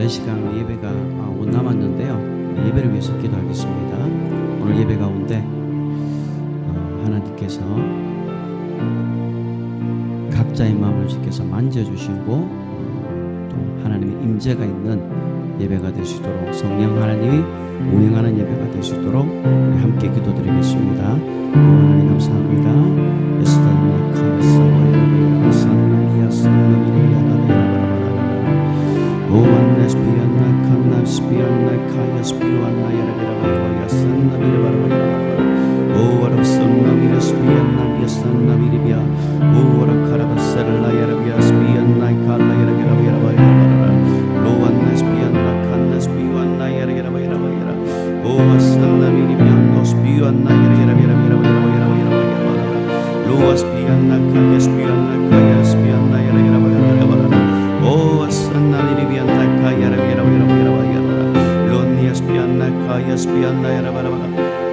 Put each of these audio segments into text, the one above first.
4시간 예배가 못 남았는데요. 예배를 위해서 기도하겠습니다. 오늘 예배 가운데 하나님께서 각자의 마음을 주께서 만져주시고 또 하나님의 임재가 있는 예배가 될 수 있도록 성령 하나님이 운행하는 예배가 될 수 있도록 우리 함께 기도드리겠습니다. 하나님 감사합니다.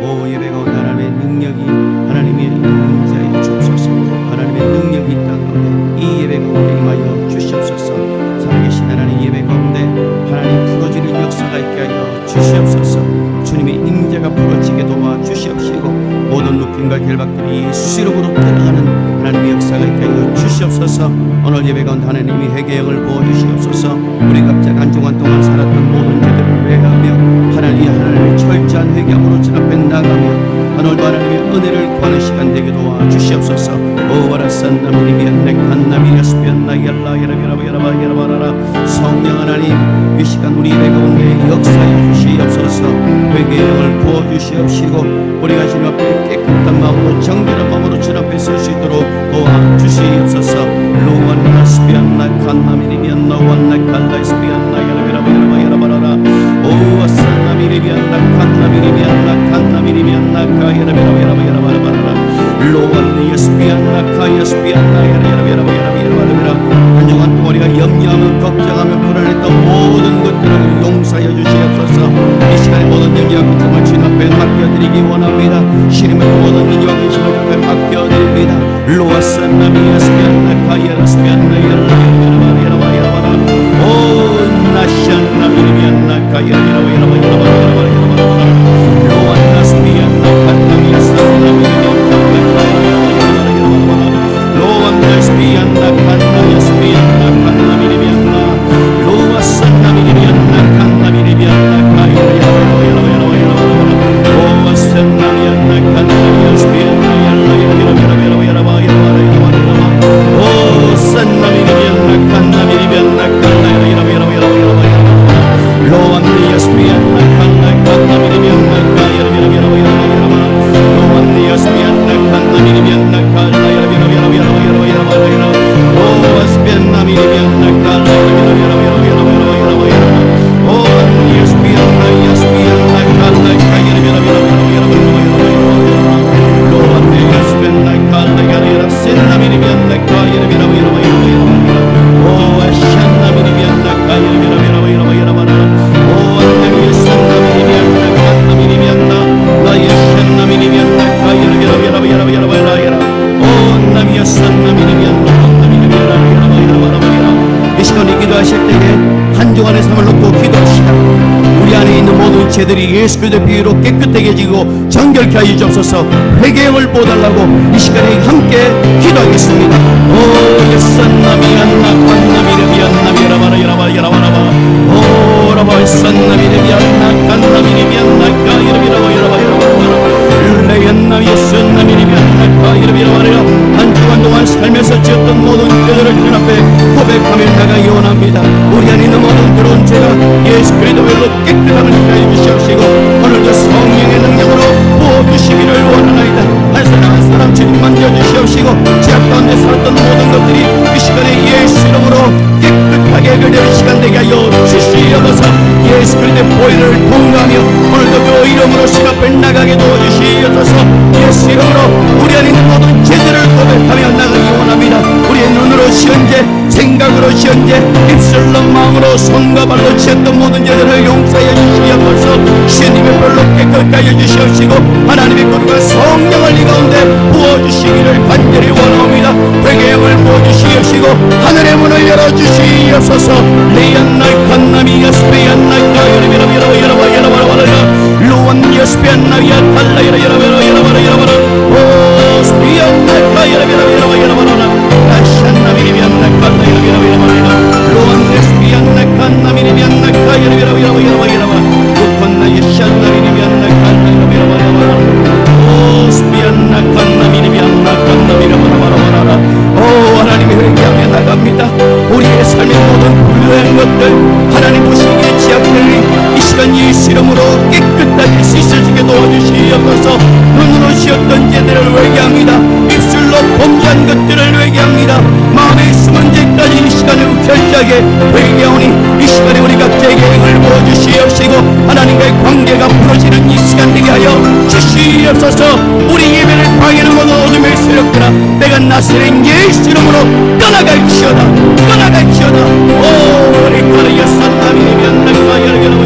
오 예배 가운데 하나님의 능력이 하나님의 임재하여 주옵소서. 하나님의 능력이 이 땅 가운데 이 예배 가운데 임하여 주시옵소서. 살아계신 하나님 예배 가운데 하나님 풀어지는 역사가 있게 하여 주시옵소서. 주님의 임재가 풀어지게 도와 주시옵시고 모든 묶임과 결박들이 예수 이름으로 떠나가는 하나님의 역사가 있게 하여 주시옵소서. 오늘 예배 가운데 하나님이 회개형을 부어주시옵소서. 우리 각자 한 주간 동안 살았던 모든 죄들을 회개하며 하나님의 철저한 회개함으로 주 앞에 나가며 오늘도 하나님의 은혜를 구하는 시간 되게 도와 주시옵소서. 성령 하나님 이 시간 우리 예배 가운데 역사해 주시옵소서. 회개형을 부어주시옵시고 우리가 주님 앞에 깨끗한 마음으로 정결한 마음으로 주 앞에 설 수 있도록 도와 주시옵소서. 로완나 스피안나 칸나미리비안나 완나 칼라 스피안나 야라비라바야라바야라바라라 오와산나 미리비안나 칸나미리비안나 칸나미리비안나 카야라비라바야라바야라바라라 로완니 스피안나 카야 스피안나 야라비라바야라바야라바라 한 주간 동안 우리가 염려하며 걱정하며 불안했던 모든 것들을 용서하여 주시옵소서. 이 시간에 모든 염려와 걱정을 주님 앞에 맡겨드리기 원합니다. 시름을 모든 인유와 근심을 주님 앞에 맡겨드립니다. 로아산나 미야 스피안나 카야라 스피안나 야라바야라바야라바야라바라 오 나시안나 미리비안나 카야라바야라바야라바야라바야라바라 로안나 스피안나 칸나미야 산나 미리비안나 카야라바야라바야라바라 로안나 스피안나 칸나야 스피안나 칸나 미리비안나 로아산나 미리비안나 칸나 미리비안나 카야라바야라바야라바야라바라 오아산나 미안나 칸나미야 스피안나 야라바야라바야라바야라바야라바야라바야라바라 오 산나 미리비안나 칸나 미리비안나 카야라바야라바야라바야라바야라바야라바라 로안니야 스피안나 칸나 칸나 미리비안나 카야라바야라바야라바야라바라 로안니야 스피안나 칸나 미리비안나 카야라바야라바야라바야라바야라바야라바야라바야라 오 스피안나 미리비안나 카야라바야라바야라바야라바야라바야라바야라 오 안니야 스피안나 야 스피안나 칸나 카야라바야라바야라바야라바야라바야라바야라 로안니야 스피안나 칸나 야라야라 센나 미리비안나 카야라바야라바야라바야라바야라바야라 오 아샨나 미리비안나 카야라바야라바야라바야라바야라 오 안나미야 산나 미리비안나 칸나 미리비안나 나야 샨나 미리비안나 카야라바야라바야라바야라바야라 오 나미야 산나 미리비안나 칸나 미리비안나 이 시간 이 기도하실 때에 한 주간의 삶을 놓고 기도합시다. 우리 안에 있는 모든 죄들이 예수 그리스도의 피로 깨끗하게 지고 정결케 하여 주옵소서. 회개형을 보달라고 이 시간에 함께 기도하겠습니다. 오 예산나미안나 칸나미르비안나미라바라야라바야라바라바 오 라바산나미르비안나 칸나미르비안나 카이르비라바야라바야라바라 레얀나 예산나미르비안나 카이르비라바라야 한 주간 동안 살면서 지었던 모든 죄들을 주 앞에 고백하며 나가기 원합니다. 우리 안에 있는 모든 들어온 죄가 예수 그리스도의 피로 깨끗함을 하여 주시옵시고 오늘도 성령의 능력으로 부어주시기를 원하나이다. 한 사람 한 사람 주님 만져주시옵시고 죄악 가운데 살았던 모든 것들이 이 시간에 예수 이름으로 깨끗하게 해결되는 시간 되게 하여 주시옵소서. 예수 그리스도의 보혈을 통과하며 오늘도 그 이름으로 신 앞에 나가게 도와주시옵소서. 예수 이름으로 우리 안에 있는 모든 죄들을 고백하며 나가기 원합니다. 우리의 눈으로 지은 죄 생각으로 지은 죄 입술로 마음으로 손과 발로 지었던 모든 죄들을 용서해 주시옵소서. 주님의 별로 깨끗하게 하여 주시옵시고 하나님의 거룩한 성령을 이 가운데 부어주시기를 간절히 원합니다. 회개형을 부어주시옵시고 하늘의 문을 열어주시옵소서. 리안날 Nami Yaspiana Kayra Vira Vira Vira Vira Vira Luan Yaspiana Yatala Vira Vira Vira Vira Vira Oh Spiana Kayra Vira Vira Vira Vira Ashana Viriana Kayra Vira Vira Vira Luan Yaspiana Kanna Viriana Kayra Vira Vira Vira Vira Lukanna Yashana Viriana Kayra Vira Vira Vira Oh Spiana Kanna Viriana Kanna Vira Vira Vira Oh 하나님의 회개하며 나갑니다. 우리의 삶의 모든 불의한 것들 하나님 보시기에 지약들이 이 시간 예수 이름으로 깨끗하게 씻어지게 도와주시옵소서. 눈으로 지었던 죄들을 회개합니다. 입술로 범죄한 것들을 회개합니다. 마음에 숨은 죄까지 이 시간을 결자하게 회개하오니 이 시간에 우리 각자에게 행을 보여주시옵시고 하나님과의 관계가 부러지는 이 시간 되게 하여 주시옵소서. 우리 예배를 방해하는 모든 어둠의 세력들아 내가 나스린 예수 이름으로 떠나갈지어다 떠나갈지어다. 오 우리 가르야 산다미니면 내가 여러분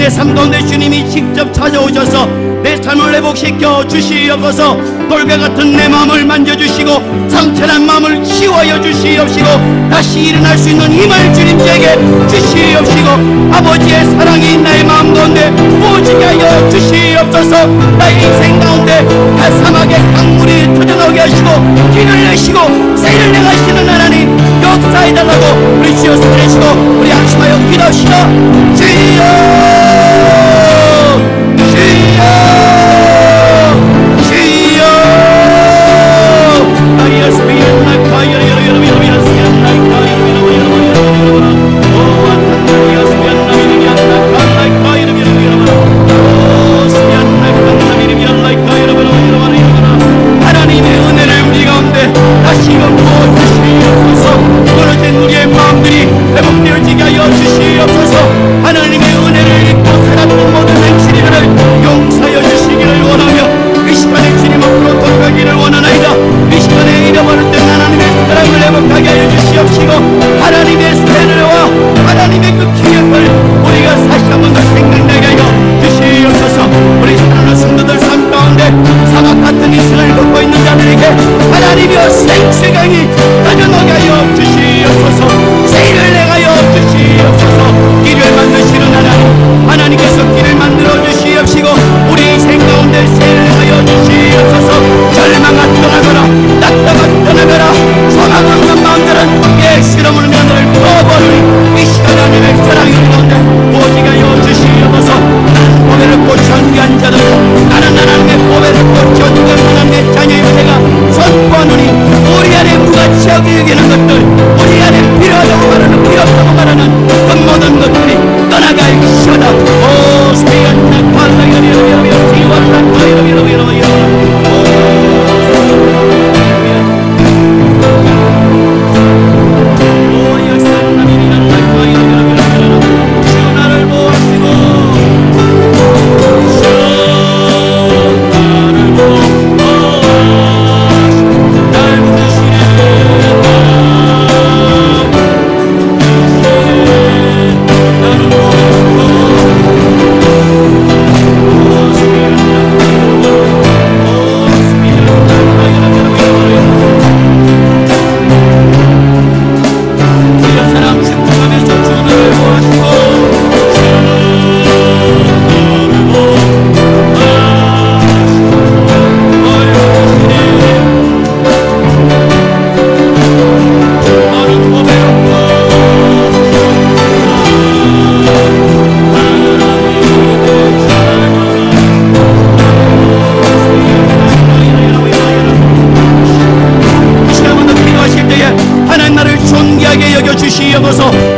내 삶 가운데 주님이 직접 찾아오셔서 내 삶을 회복시켜 주시옵소서. 돌배 같은 내 마음을 만져주시고 상처난 마음을 치워여 주시옵시고 다시 일어날 수 있는 힘을 주님께 주시옵시고 아버지의 사랑이 나의 마음 가운데 부어지게 하여 주시옵소서. 나의 인생 가운데 가사막의 강물이 터져나오게 하시고 길을 내시고 새를 내가시는 하나님 역사해달라고 우리 주여 살리시고 우리 안심하여 기도합시다. 주여 주여 주여 하나님의 은혜를 우리 가운데 다시금 부어주시옵소서. 무너진 우리의 마음들이 회복되어지게 하여 주시옵소서. 하나님의 은혜를 입고 살았던 모든 행실들을 용서하여 주시기를 원하며 이 시간에 주님 앞으로 돌아가기를 원하나이다. 이 시간에 잃어버렸던 하나님의 사랑을 회복하게 하여 주시옵시고 하나님의 세례와 하나님의 그 기억을 우리가 다시 한 번 더 생각나게 하여 주시옵소서. 우리 사랑하는 성도들 삶 가운데 사막 같은 인생을 걷고 있는 자들에게 하나님이여 생수강이 터져나게 하여 주시옵소서. 새를 내가여 주시옵소서. 길을 만드시는 하나님 하나님께서 길을 만들어 주시옵시고 우리 인생 가운데 새를 내가여 주시옵소서. 절망아 떠나가라 낙담아 떠나가라 소망 없는 마음들은 예수님을 면을 떠버리니 이 시간 하나님의 사랑이 우리 가운데 오지게 하여 주시옵소서. 보배를 꽂혀 귀한 자들 나는 하나님의 보배를 꽂혀 누가 하나님의 자녀의 은혜가 선포하노니 우리 안에 무가치하게 여기는 것들 우리 안에 필요하다고 말하는 필요 없다고 말하는 그 모든 것들이 떠나갈시오다. 오 스페인나 팔라이라비라비라 시와라 카이라비라비라비라 오 역사나미리라 카이라비라비라 주 나를 보시고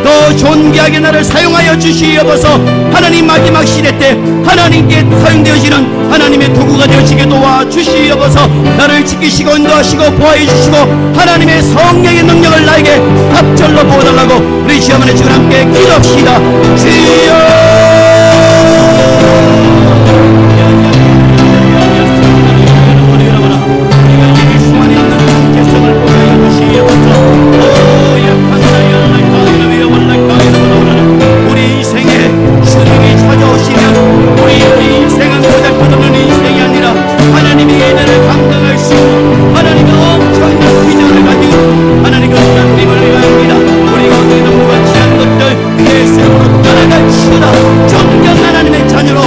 더 존귀하게 나를 사용하여 주시옵소서. 하나님 마지막 시대 때 하나님께 사용되어지는 하나님의 도구가 되어지게 도와주시옵소서. 나를 지키시고 인도하시고 보호해 주시고 하나님의 성령의 능력을 나에게 합절로 부어달라고 우리 주여 만의 주를 함께 기도합시다. 주여 우리 인생에 주님이 찾아오시면 우리 인생은 고달프는 인생이 아니라 하나님의 예배를 감당할 수 있는 하나님의 엄청난 비전을 가지고 하나님의 하나님을 위하여입니다. 우리 가운데 있는 무가치한 것들 예수님으로 떠나갈시다. 존귀한 하나님의 자녀로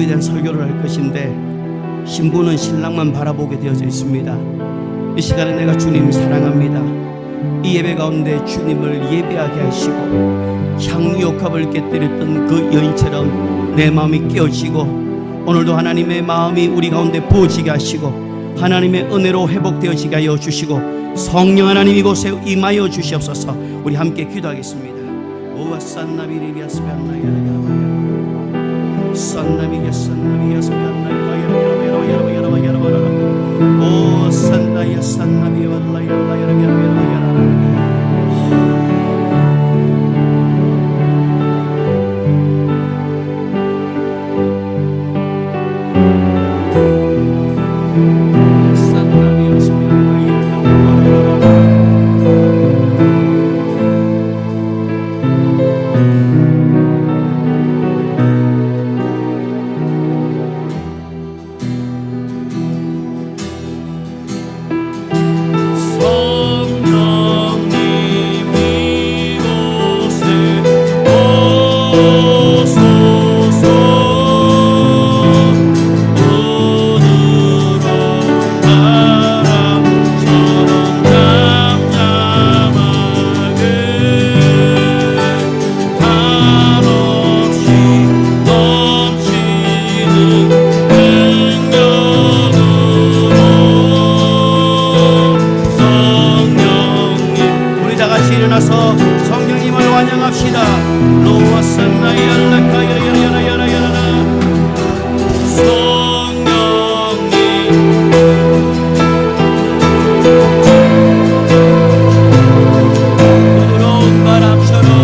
신부에 대한 설교를 할 것인데 신부는 신랑만 바라보게 되어져 있습니다. 이 시간에 내가 주님 사랑합니다. 이 예배 가운데 주님을 예배하게 하시고 향유옥합을 깨뜨렸던 그 여인처럼 내 마음이 깨어지고 오늘도 하나님의 마음이 우리 가운데 부어지게 하시고 하나님의 은혜로 회복되어지게 하여 주시고 성령 하나님 이곳에 임하여 주시옵소서. 우리 함께 기도하겠습니다. 오와 산나비리비아 스페안나야라야라바야 산나비리아 산나비리아 스페안나야라야라야라야라야라야라야라야라야라 오 산나야 산나비야라야라야라야라야라야라 성령님을 환영합시다. 로아 산나야라카야야야야야야라 성령님 부드러운 바람처럼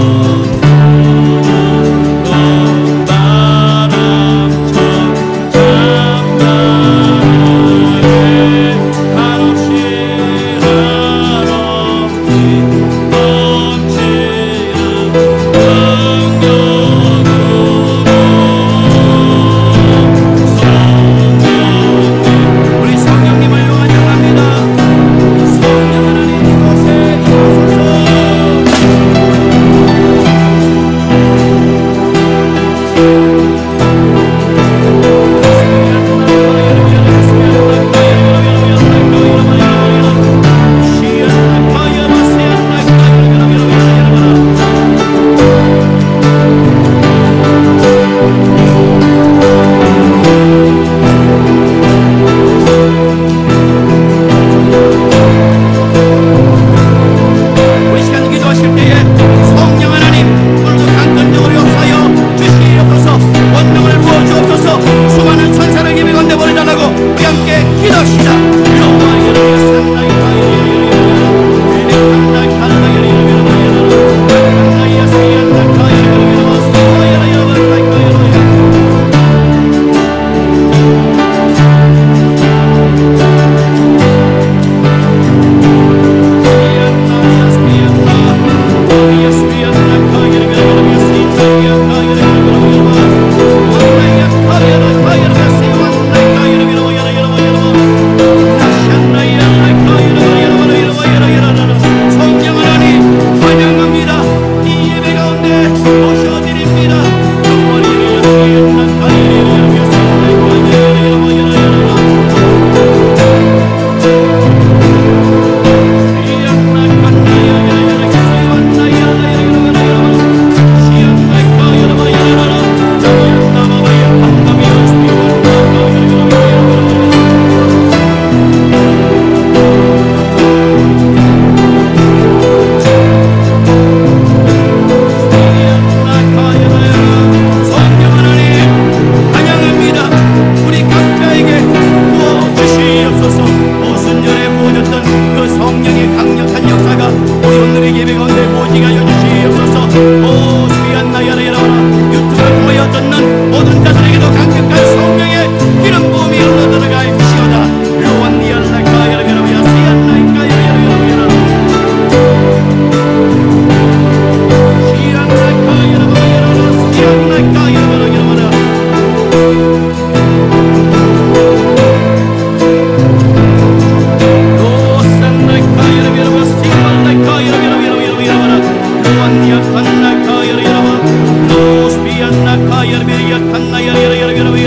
Kanna yara yara yara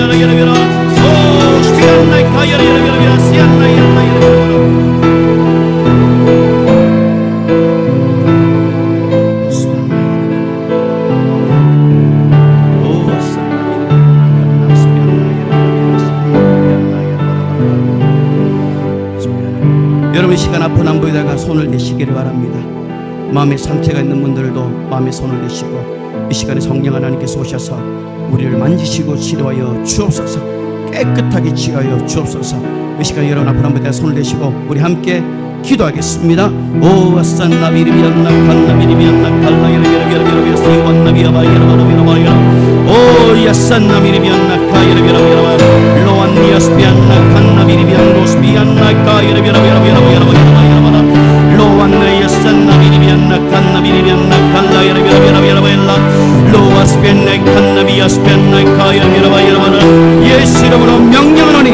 다 손을 내시기를 바랍니다. 마음에 상처가 있는 분들도 마음에 손을 내시고 이 시간에 성령 하나님께서 오셔서 우리를 만지시고 치료하여 주옵소서. 깨끗하게 치료하여 주옵소서. 이 시간에 여러분 앞으로 한번 손을 내시고 우리 함께 기도하겠습니다. 오 아산나 미리비안나 칸나 미리비안나 칼라 여러분 시완나 비아바 여러분 오 야산나 미리비안나 카 여러분 로안니아스비안나 칸나 미리비안 로스비안나 카 여러분 로안나 야산나 미리비안나 칸나 미리비안나 칼라 여러분 로아스비안나 칸나 비아스비안나 카 여러분 예수 이름으로 명령하노니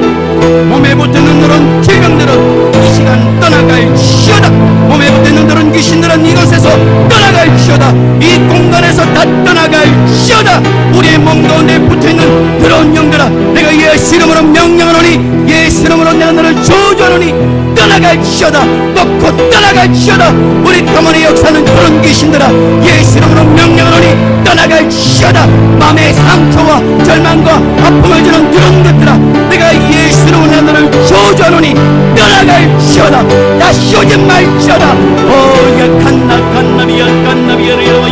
몸에 붙는 너런 질병들은 이 시간 떠나갈지어다. 몸에 붙는 너런 귀신들은 이곳에서 떠나갈지어다. 이 공간에서 다 떠나갈지어다. 우리의 몸 가운데 붙어있는 그런 영들아, 내가 예수 이름으로 명령하노니 예수 이름으로 내가 너를 저주하노니 떠나갈지어다. 놓고 떠나갈지어다. 우리 가문의 역사는 그런 귀신들아, 예수 이름으로 명령하노니 떠나갈지어다. 마음의 상처와 절망과 아픔을 주는 그런 것들아, 내가 예수 이름으로 내가 너를 저주하노니 떠나갈지어다. 다시 오지 말지어다. 오야 칸나비야 여러분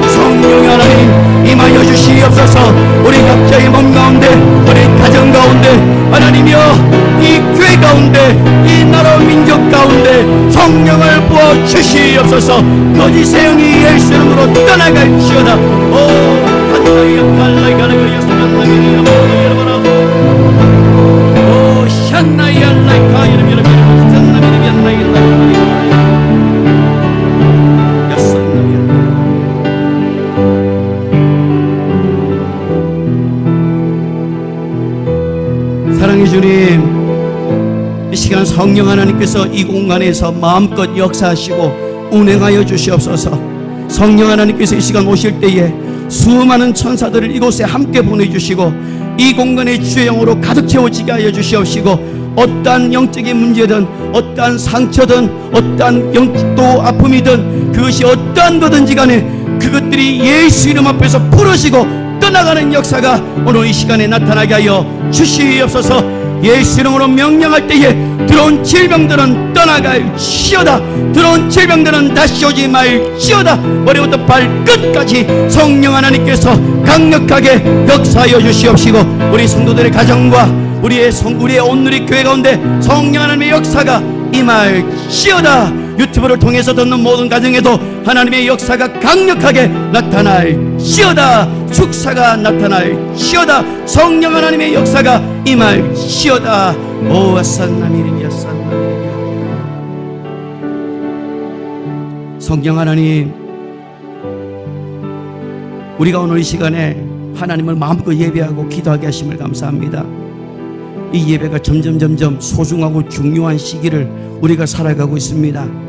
성령 하나님 임하여 주시옵소서. 우리 각자의 몸 가운데 우리 가정 가운데 하나님이여 이 교회 가운데 이 나라 민족 가운데 성령을 부어 주시옵소서. 거짓의 영이 예수 이름으로 떠나갈지어다. 오 칸나비야 칼라이가라가야 사나비야 여러분 오 샨나이알라이카 여러분 사랑의 주님, 이 시간 성령 하나님께서 이 공간에서 마음껏 역사하시고 운행하여 주시옵소서. 성령 하나님께서 이 시간 오실 때에 수많은 천사들을 이곳에 함께 보내주시고 이 공간의 주의 영으로 가득 채워지게 하여 주시옵시고, 어떠한 영적인 문제든 어떠한 상처든 어떠한 영도 아픔이든 그것이 어떠한 거든지 간에 그것들이 예수 이름 앞에서 풀어지고 떠나가는 역사가 오늘 이 시간에 나타나게 하여 주시옵소서. 예수 이름으로 명령할 때에 들어온 질병들은 떠나갈지어다. 들어온 질병들은 다시 오지 말지어다. 머리부터 발끝까지 성령 하나님께서 강력하게 역사하여 주시옵시고, 우리 성도들의 가정과 우리의 온누리 교회 가운데 성령 하나님의 역사가 임할지어다. 유튜브를 통해서 듣는 모든 가정에도 하나님의 역사가 강력하게 나타날지어다. 축사가 나타날지어다. 성령 하나님의 역사가 임할지어다. 오 아산나미리비아 산나미리비아. 성령 하나님, 우리가 오늘 이 시간에 하나님을 마음껏 예배하고 기도하게 하심을 감사합니다. 이 예배가 점점 소중하고 중요한 시기를 우리가 살아가고 있습니다.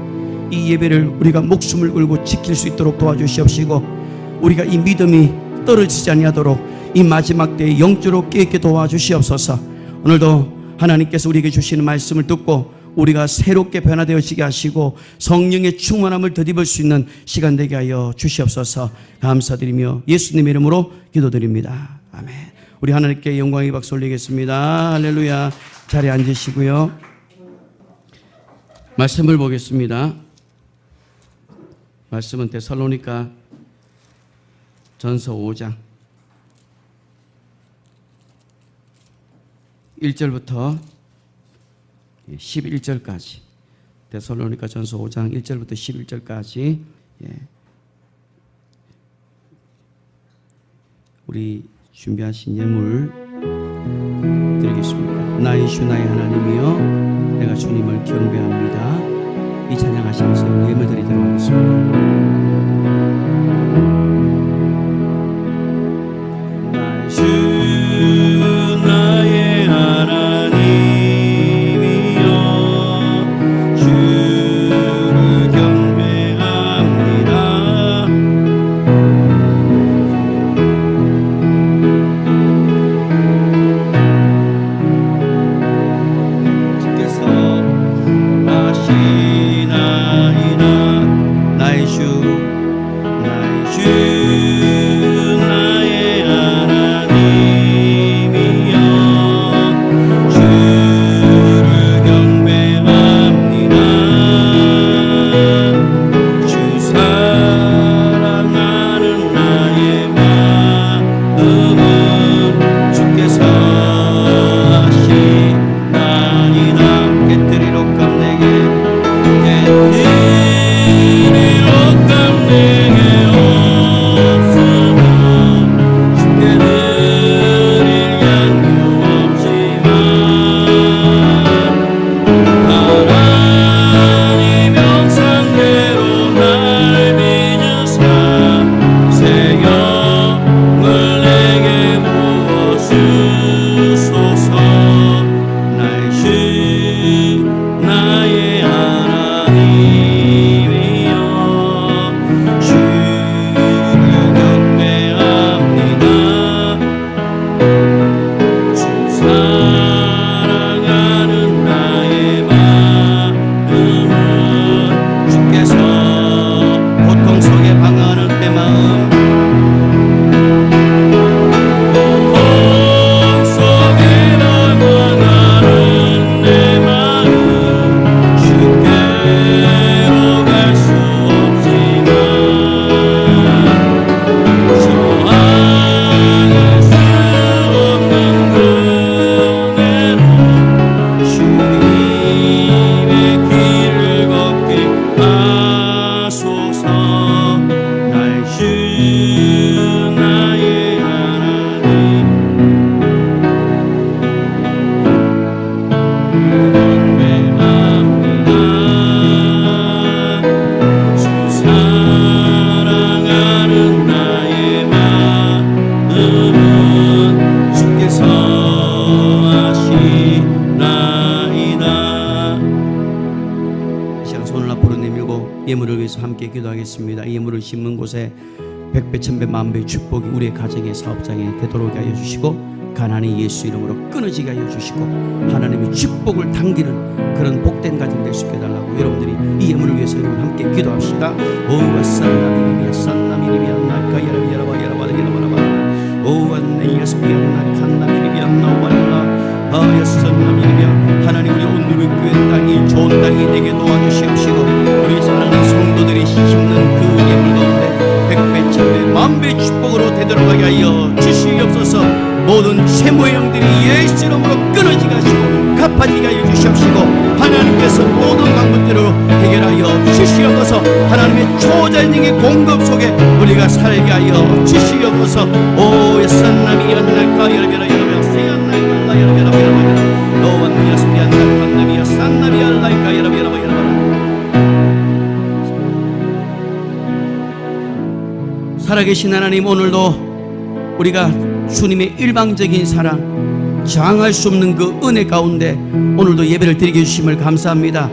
이 예배를 우리가 목숨을 걸고 지킬 수 있도록 도와주시옵시고, 우리가 이 믿음이 떨어지지 아니하도록 이 마지막 때에 영적으로 깨있게 도와주시옵소서. 오늘도 하나님께서 우리에게 주시는 말씀을 듣고 우리가 새롭게 변화되어지게 하시고 성령의 충만함을 덧입을 수 있는 시간 되게 하여 주시옵소서. 감사드리며 예수님 이름으로 기도드립니다. 아멘. 우리 하나님께 영광의 박수 올리겠습니다. 할렐루야. 자리에 앉으시고요. 말씀을 보겠습니다. 말씀은 데살로니가 전서 5장 1절부터 11절까지, 데살로니가 전서 5장 1절부터 11절까지 우리 준비하신 예물 드리겠습니다. 나의 주 나의 하나님이여, 내가 주님을 경배합니다. 이 찬양하시면서 예물 드리도록 하겠습니다. 나의 주 나의 하나님이여, 주를 경배합니다. 주께서 하시나이다. 나의 주 기도하겠습니다. 이 예물을 심는 곳에 백배 천배 만배의 축복이 우리의 가정의 사업장에 되도록 하여 주시고, 가난이 예수 이름으로 끊어지게 하여 주시고, 하나님의 축복을 당기는 그런 복된 가정 될 수 있게 해달라고, 여러분들이 이 예물을 위해서 여러분 함께 기도합시다. 오와 산나미리비야 산나미리비야 나카 여러분 오와 네이스비야 나칸나미리비야 나와라 하나님, 우리 오늘의 교회 땅이 좋은 땅이 되게 도와주시옵시고, 우리 사랑하는 성도들이 심는 그 예물 가운데 백배 천배 만배 축복으로 되돌아가게 하여 주시옵소서. 모든 채무의 영들이 예수 이름으로 끊어지게 하시고 갚아지게 하여 주시옵시고, 하나님께서 모든 방법대로 해결하여 주시옵소서. 하나님의 초자연적인 공급 속에 우리가 살게 하여 주시옵소서. 오 예산나미 연날까 여러분 세안날까 여러분 노원미야스비안나 판나미야 산나미 알라이까 여러분 살아계신 하나님, 오늘도 우리가 주님의 일방적인 사랑, 저항할 수 없는 그 은혜 가운데 오늘도 예배를 드리게 해주심을 감사합니다.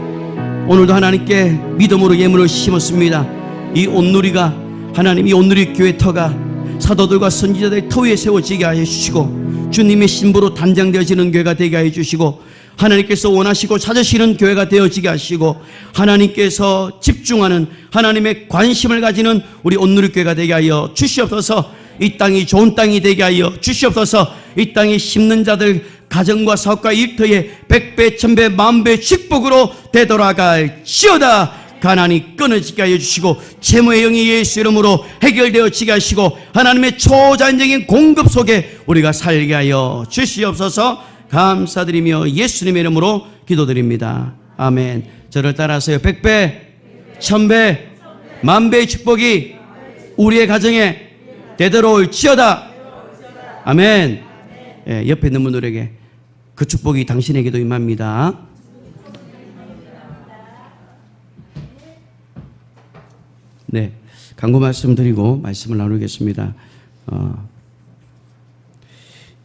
오늘도 하나님께 믿음으로 예물을 심었습니다. 이 온누리가, 하나님 이 온누리 교회 터가 사도들과 선지자들의 터 위에 세워지게 하여 주시고, 주님의 신부로 단장되어지는 교회가 되게 하여 주시고, 하나님께서 원하시고 찾으시는 교회가 되어지게 하시고, 하나님께서 집중하는 하나님의 관심을 가지는 우리 온누리 교회가 되게 하여 주시옵소서. 이 땅이 좋은 땅이 되게 하여 주시옵소서. 이 땅에 심는 자들 가정과 사업과 일터에 백배 천배 만배 축복으로 되돌아갈지어다. 가난이 끊어지게 하여 주시고, 채무의 영이 예수 이름으로 해결되어지게 하시고, 하나님의 초자연적인 공급 속에 우리가 살게 하여 주시옵소서. 감사드리며 예수님의 이름으로 기도드립니다. 아멘. 저를 따라서요. 백배 천배 만배의 축복이 우리의 가정에 되돌아올지어다. 아멘. 예, 옆에 있는 분들에게 그 축복이 당신에게도 임합니다. 네, 간구 말씀드리고 말씀을 나누겠습니다.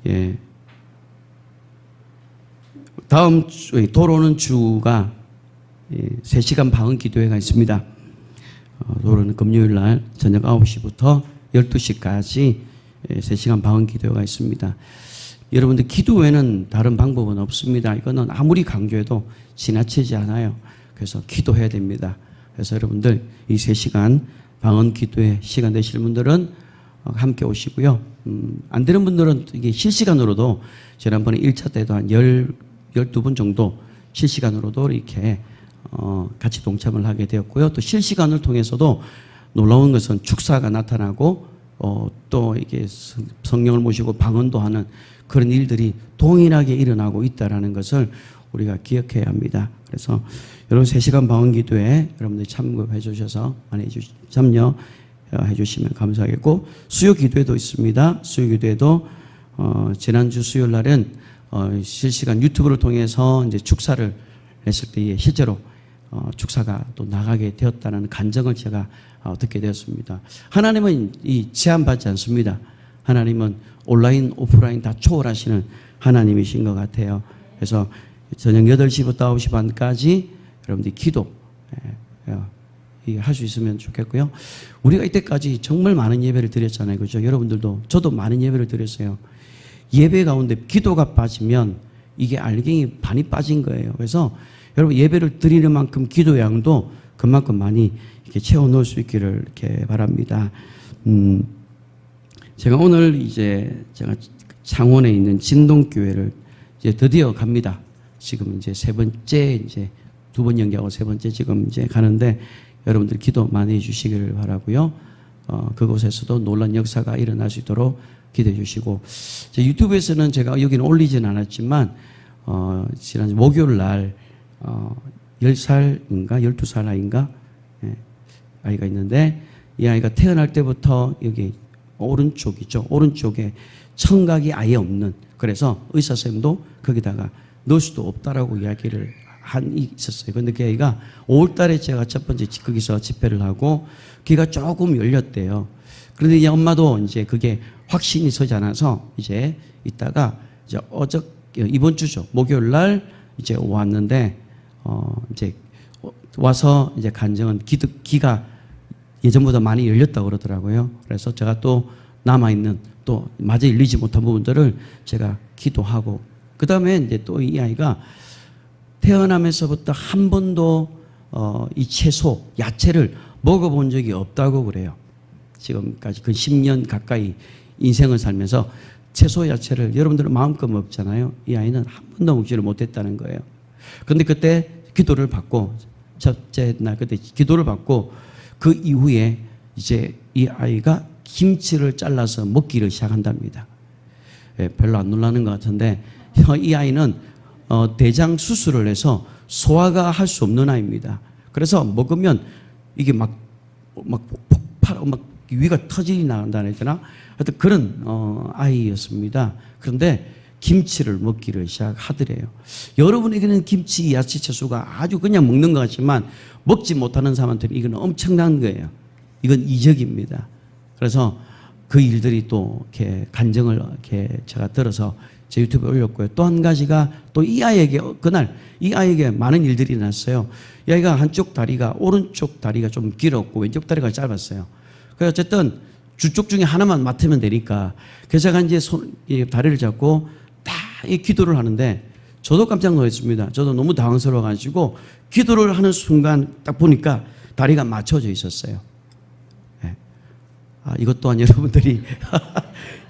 예, 다음 주 돌아오는 주가 3시간 방언 기도회가 있습니다. 돌아오는 금요일 날 저녁 9시부터 12시까지 3시간 방언 기도회가 있습니다. 여러분들 기도 외에는 다른 방법은 없습니다. 이거는 아무리 강조해도 지나치지 않아요. 그래서 기도해야 됩니다. 그래서 여러분들 이 3시간 방언 기도회 시간 되실 분들은 함께 오시고요. 안 되는 분들은 이게 실시간으로도 지난번에 1차 때도 한 12분 정도 실시간으로도 이렇게 같이 동참을 하게 되었고요. 또 실시간을 통해서도 놀라운 것은 축사가 나타나고 또 이게 성령을 모시고 방언도 하는 그런 일들이 동일하게 일어나고 있다는 것을 우리가 기억해야 합니다. 그래서 여러분 3시간 방언 기도에 여러분들이 참고해 주셔서 많이 참여해 주시면 감사하겠고, 수요 기도회도 있습니다. 수요 기도회도 지난주 수요일 날은 실시간 유튜브를 통해서 이제 축사를 했을 때에 실제로 축사가 또 나가게 되었다는 간증을 제가 듣게 되었습니다. 하나님은 이 제한받지 않습니다. 하나님은 온라인, 오프라인 다 초월하시는 하나님이신 것 같아요. 그래서 저녁 8시부터 9시 반까지 여러분들이 기도 할 수 있으면 좋겠고요. 우리가 이때까지 정말 많은 예배를 드렸잖아요. 그죠? 여러분들도, 저도 많은 예배를 드렸어요. 예배 가운데 기도가 빠지면 이게 알갱이 반이 빠진 거예요. 그래서 여러분 예배를 드리는 만큼 기도 양도 그만큼 많이 이렇게 채워 넣을 수 있기를 이렇게 바랍니다. 제가 오늘 이제 제가 창원에 있는 진동교회를 이제 드디어 갑니다. 지금 이제 3번째, 이제 2번 연기하고 3번째 지금 이제 가는데 여러분들 기도 많이 해주시기를 바라고요. 그곳에서도 놀란 역사가 일어날 수 있도록 기도해 주시고, 유튜브에서는 제가 여기는 올리지는 않았지만 지난 목요일 날 10살인가 12살 아이인가 아이가 있는데, 이 아이가 태어날 때부터 여기 오른쪽이죠. 오른쪽에 청각이 아예 없는, 그래서 의사 선생님도 거기다가 넣을 수도 없다라고 이야기를 있었어요. 그런데 그 아이가 5월 달에 제가 첫 번째 거기서 집회를 하고 귀가 조금 열렸대요. 그런데 이 엄마도 이제 그게 확신이 서지 않아서 이제 이따가 이제 이번 주죠. 목요일 날 이제 왔는데 이제 와서 이제 간증은 귀가 예전보다 많이 열렸다고 그러더라고요. 그래서 제가 또 남아있는 또 마저 열리지 못한 부분들을 제가 기도하고, 그 다음에 이제 또 이 아이가 태어나면서부터 한 번도 이 채소, 야채를 먹어본 적이 없다고 그래요. 지금까지 그 10년 가까이 인생을 살면서 채소, 야채를 여러분들은 마음껏 먹잖아요. 이 아이는 한 번도 먹지를 못했다는 거예요. 그런데 그때 기도를 받고, 첫째 날 그때 기도를 받고, 그 이후에 이제 이 아이가 김치를 잘라서 먹기를 시작한답니다. 별로 안 놀라는 것 같은데, 이 아이는 대장 수술을 해서 소화가 할 수 없는 아이입니다. 그래서 먹으면 이게 막 폭발, 막 위가 터지게 나간다는 했잖아. 하여튼 그런 아이였습니다. 그런데 김치를 먹기를 시작하더래요. 여러분에게는 김치, 야채, 채소가 아주 그냥 먹는 것 같지만 먹지 못하는 사람한테는 이건 엄청난 거예요. 이건 이적입니다. 그래서 그 일들이 또 이렇게 간증을 이렇게 제가 들어서 제 유튜브에 올렸고요. 또 한 가지가 또 이 아이에게, 그날 이 아이에게 많은 일들이 났어요. 이 아이가 한쪽 다리가, 오른쪽 다리가 좀 길었고 왼쪽 다리가 짧았어요. 그래서 어쨌든 주쪽 중에 하나만 맡으면 되니까, 그래서 제가 이제 다리를 잡고 딱 이 기도를 하는데 저도 깜짝 놀랐습니다. 저도 너무 당황스러워가지고 기도를 하는 순간 딱 보니까 다리가 맞춰져 있었어요. 네. 이것 또한 여러분들이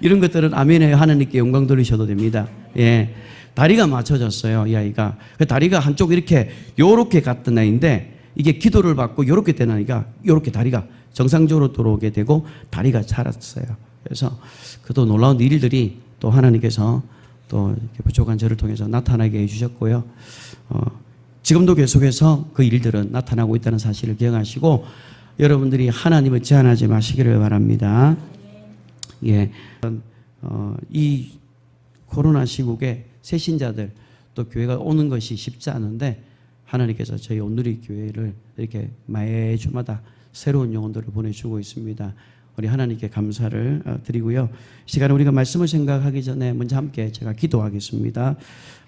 이런 것들은 아멘에 하나님께 영광 돌리셔도 됩니다. 예. 다리가 맞춰졌어요, 이 아이가. 그 다리가 한쪽 이렇게 요렇게 갔던 아이인데, 이게 기도를 받고 요렇게 된 아이가 요렇게 다리가 정상적으로 들어오게 되고 다리가 자랐어요. 그래서 그도 놀라운 일들이 또 하나님께서 또 이렇게 부족한 저를 통해서 나타나게 해주셨고요. 지금도 계속해서 그 일들은 나타나고 있다는 사실을 기억하시고 여러분들이 하나님을 제한하지 마시기를 바랍니다. 예, 이 코로나 시국에 새신자들 또 교회가 오는 것이 쉽지 않은데 하나님께서 저희 온누리 교회를 이렇게 매주마다 새로운 영혼들을 보내주고 있습니다. 우리 하나님께 감사를 드리고요. 이 시간에 우리가 말씀을 생각하기 전에 먼저 함께 제가 기도하겠습니다.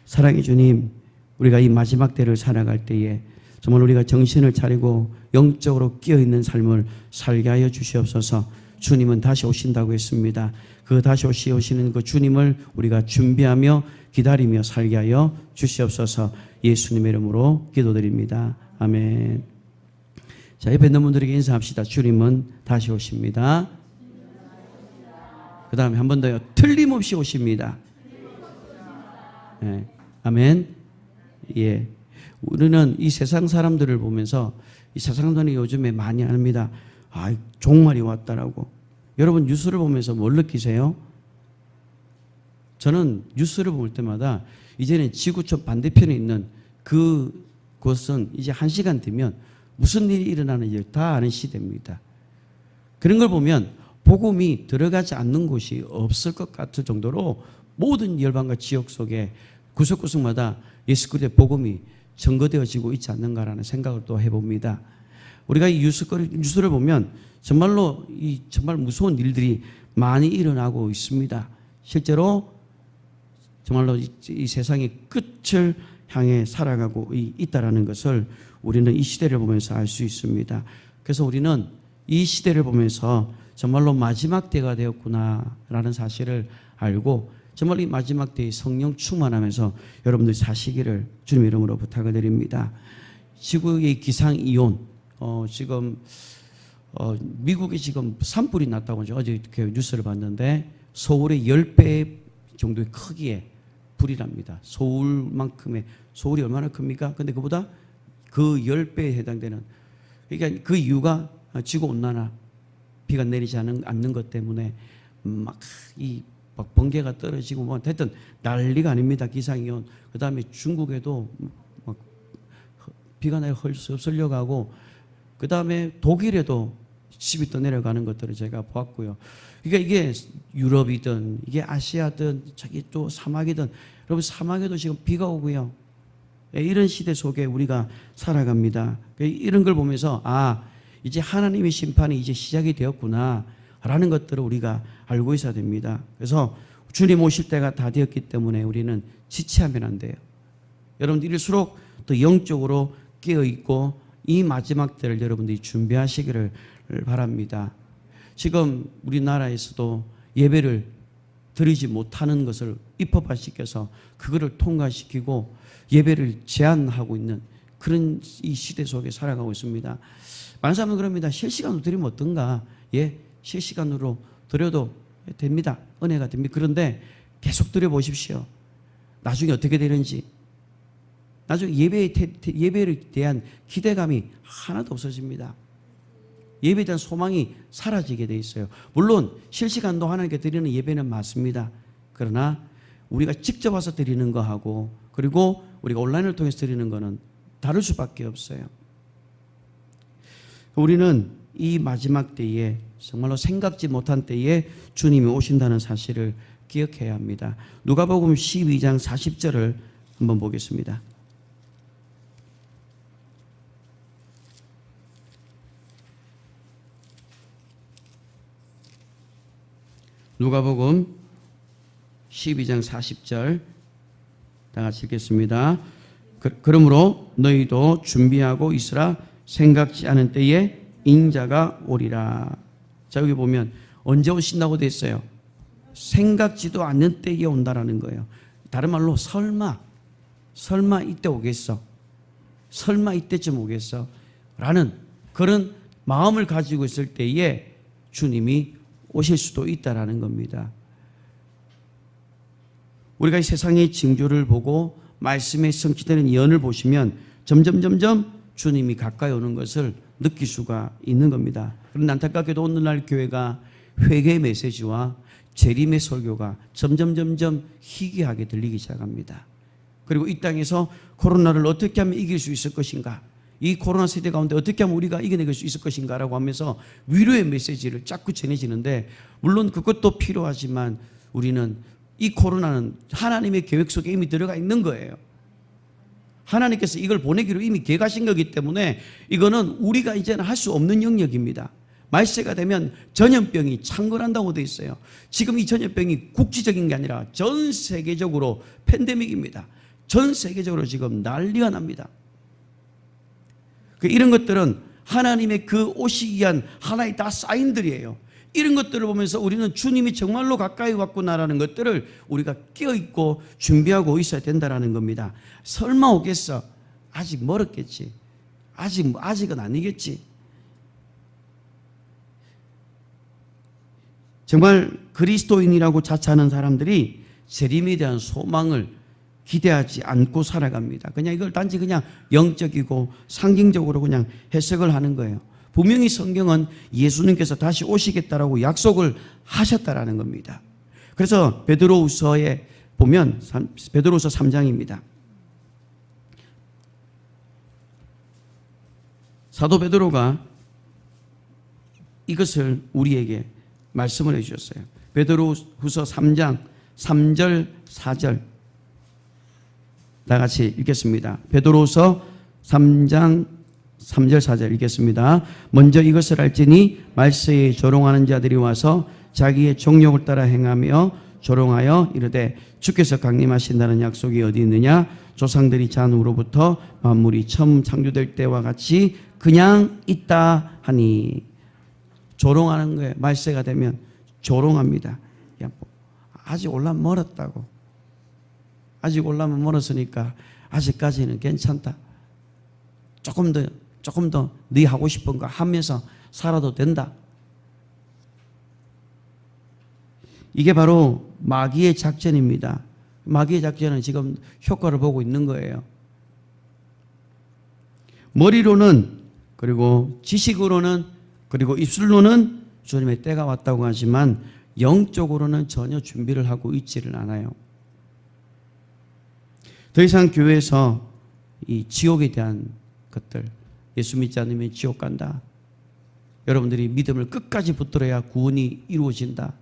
사랑의 주님, 우리가 이 마지막 때를 살아갈 때에 정말 우리가 정신을 차리고 영적으로 끼어있는 삶을 살게 하여 주시옵소서. 주님은 다시 오신다고 했습니다. 그 다시 오시는 그 주님을 우리가 준비하며 기다리며 살게 하여 주시옵소서. 예수님의 이름으로 기도드립니다. 아멘. 자, 옆에 있는 분들에게 인사합시다. 주님은 다시 오십니다. 그 다음에 한 번 더요. 틀림없이 오십니다. 네. 아멘. 예. 우리는 이 세상 사람들을 보면서 이 세상 사람들이 요즘에 많이 합니다. 종말이 왔다라고. 여러분 뉴스를 보면서 뭘 느끼세요? 저는 뉴스를 볼 때마다 이제는 지구촌 반대편에 있는 그곳은 이제 1시간 되면 무슨 일이 일어나는지 다 아는 시대입니다. 그런 걸 보면 복음이 들어가지 않는 곳이 없을 것 같을 정도로 모든 열방과 지역 속에 구석구석마다 예수 그리스도의 복음이 증거되어지고 있지 않는가라는 생각을 또 해봅니다. 우리가 이 뉴스를 보면 정말로 정말 무서운 일들이 많이 일어나고 있습니다. 실제로 정말로 이 세상의 끝을 향해 살아가고 있다라는 것을 우리는 이 시대를 보면서 알 수 있습니다. 그래서 우리는 이 시대를 보면서 정말로 마지막 때가 되었구나라는 사실을 알고 정말 이 마지막 때의 성령 충만하면서 여러분들이 사시기를 주님의 이름으로 부탁을 드립니다. 지구의 기상이온 지금 미국이 지금 산불이 났다고 하죠. 어제 이렇게 뉴스를 봤는데 서울의 10배 정도의 크기의 불이 납니다. 서울만큼의, 서울이 얼마나 큽니까? 근데 그보다 그 10배에 해당되는, 그러니까 그 이유가 지구온난화, 비가 내리지 않는 것 때문에 막 번개가 떨어지고 뭐 하여튼 난리가 아닙니다. 기상이온. 그 다음에 중국에도 막 비가 헐려가고, 그 다음에 독일에도 집이 또 내려가는 것들을 제가 보았고요. 그러니까 이게 유럽이든 이게 아시아든 저기 또 사막이든, 여러분 사막에도 지금 비가 오고요. 이런 시대 속에 우리가 살아갑니다. 이런 걸 보면서 이제 하나님의 심판이 이제 시작이 되었구나 라는 것들을 우리가 알고 있어야 됩니다. 그래서 주님 오실 때가 다 되었기 때문에 우리는 지체하면 안 돼요. 여러분들 일수록 더 영적으로 깨어있고 이 마지막 때를 여러분들이 준비하시기를 바랍니다. 지금 우리나라에서도 예배를 드리지 못하는 것을 입법화시켜서 그거를 통과시키고 예배를 제한하고 있는 그런 이 시대 속에 살아가고 있습니다. 많은 사람은 그럽니다. 실시간으로 드리면 어떤가? 예, 실시간으로 드려도 됩니다. 은혜가 됩니다. 그런데 계속 드려보십시오. 나중에 어떻게 되는지. 나중에 예배에 대한 기대감이 하나도 없어집니다. 예배에 대한 소망이 사라지게 돼 있어요. 물론 실시간도 하나님께 드리는 예배는 맞습니다. 그러나 우리가 직접 와서 드리는 거하고 그리고 우리가 온라인을 통해서 드리는 거는 다를 수밖에 없어요. 우리는 이 마지막 때에 정말로 생각지 못한 때에 주님이 오신다는 사실을 기억해야 합니다. 누가복음 12장 40절을 한번 보겠습니다. 누가복음 12장 40절 다 같이 읽겠습니다. 그러므로 너희도 준비하고 있으라. 생각지 않은 때에 인자가 오리라. 자, 여기 보면 언제 오신다고 돼 있어요? 생각지도 않는 때에 온다라는 거예요. 다른 말로 설마 이때 오겠어? 설마 이때쯤 오겠어? 라는 그런 마음을 가지고 있을 때에 주님이 오실 수도 있다라는 겁니다. 우리가 이 세상의 징조를 보고 말씀에 성취되는 예언을 보시면 점점 주님이 가까이 오는 것을 느낄 수가 있는 겁니다. 그런데 안타깝게도 오늘날 교회가 회개의 메시지와 재림의 설교가 점점 희귀하게 들리기 시작합니다. 그리고 이 땅에서 코로나를 어떻게 하면 이길 수 있을 것인가, 이 코로나 세대 가운데 어떻게 하면 우리가 이겨낼 수 있을 것인가 라고 하면서 위로의 메시지를 자꾸 전해지는데, 물론 그것도 필요하지만 우리는 이 코로나는 하나님의 계획 속에 이미 들어가 있는 거예요. 하나님께서 이걸 보내기로 이미 계획하신 거기 때문에 이거는 우리가 이제는 할 수 없는 영역입니다. 말세가 되면 전염병이 창궐한다고 되어 있어요. 지금 이 전염병이 국지적인 게 아니라 전 세계적으로 팬데믹입니다. 전 세계적으로 지금 난리가 납니다. 이런 것들은 하나님의 그 오시기 위한 하나의 다 사인들이에요. 이런 것들을 보면서 우리는 주님이 정말로 가까이 왔구나라는 것들을 우리가 끼어있고 준비하고 있어야 된다는 겁니다. 설마 오겠어? 아직 멀었겠지. 아직은 아니겠지. 정말 그리스도인이라고 자처하는 사람들이 재림에 대한 소망을 기대하지 않고 살아갑니다. 그냥 이걸 단지 그냥 영적이고 상징적으로 그냥 해석을 하는 거예요. 분명히 성경은 예수님께서 다시 오시겠다라고 약속을 하셨다라는 겁니다. 그래서 베드로후서에 보면 베드로후서 3장입니다. 사도 베드로가 이것을 우리에게 말씀을 해주셨어요. 베드로후서 3장 3절 4절 다 같이 읽겠습니다. 베드로후서 3장 3절 4절 읽겠습니다. 먼저 이것을 알지니 말세에 조롱하는 자들이 와서 자기의 정욕을 따라 행하며 조롱하여 이르되 주께서 강림하신다는 약속이 어디 있느냐? 조상들이 잔으로부터 만물이 처음 창조될 때와 같이 그냥 있다 하니. 조롱하는 거예요. 말세가 되면 조롱합니다. 야, 아직 올라면 멀었다고. 아직 올라면 멀었으니까 아직까지는 괜찮다. 조금 더 네 하고 싶은 거 하면서 살아도 된다. 이게 바로 마귀의 작전입니다. 마귀의 작전은 지금 효과를 보고 있는 거예요. 머리로는, 그리고 지식으로는, 그리고 입술로는 주님의 때가 왔다고 하지만 영적으로는 전혀 준비를 하고 있지를 않아요. 더 이상 교회에서 이 지옥에 대한 것들, 예수 믿지 않으면 지옥 간다. 여러분들이 믿음을 끝까지 붙들어야 구원이 이루어진다.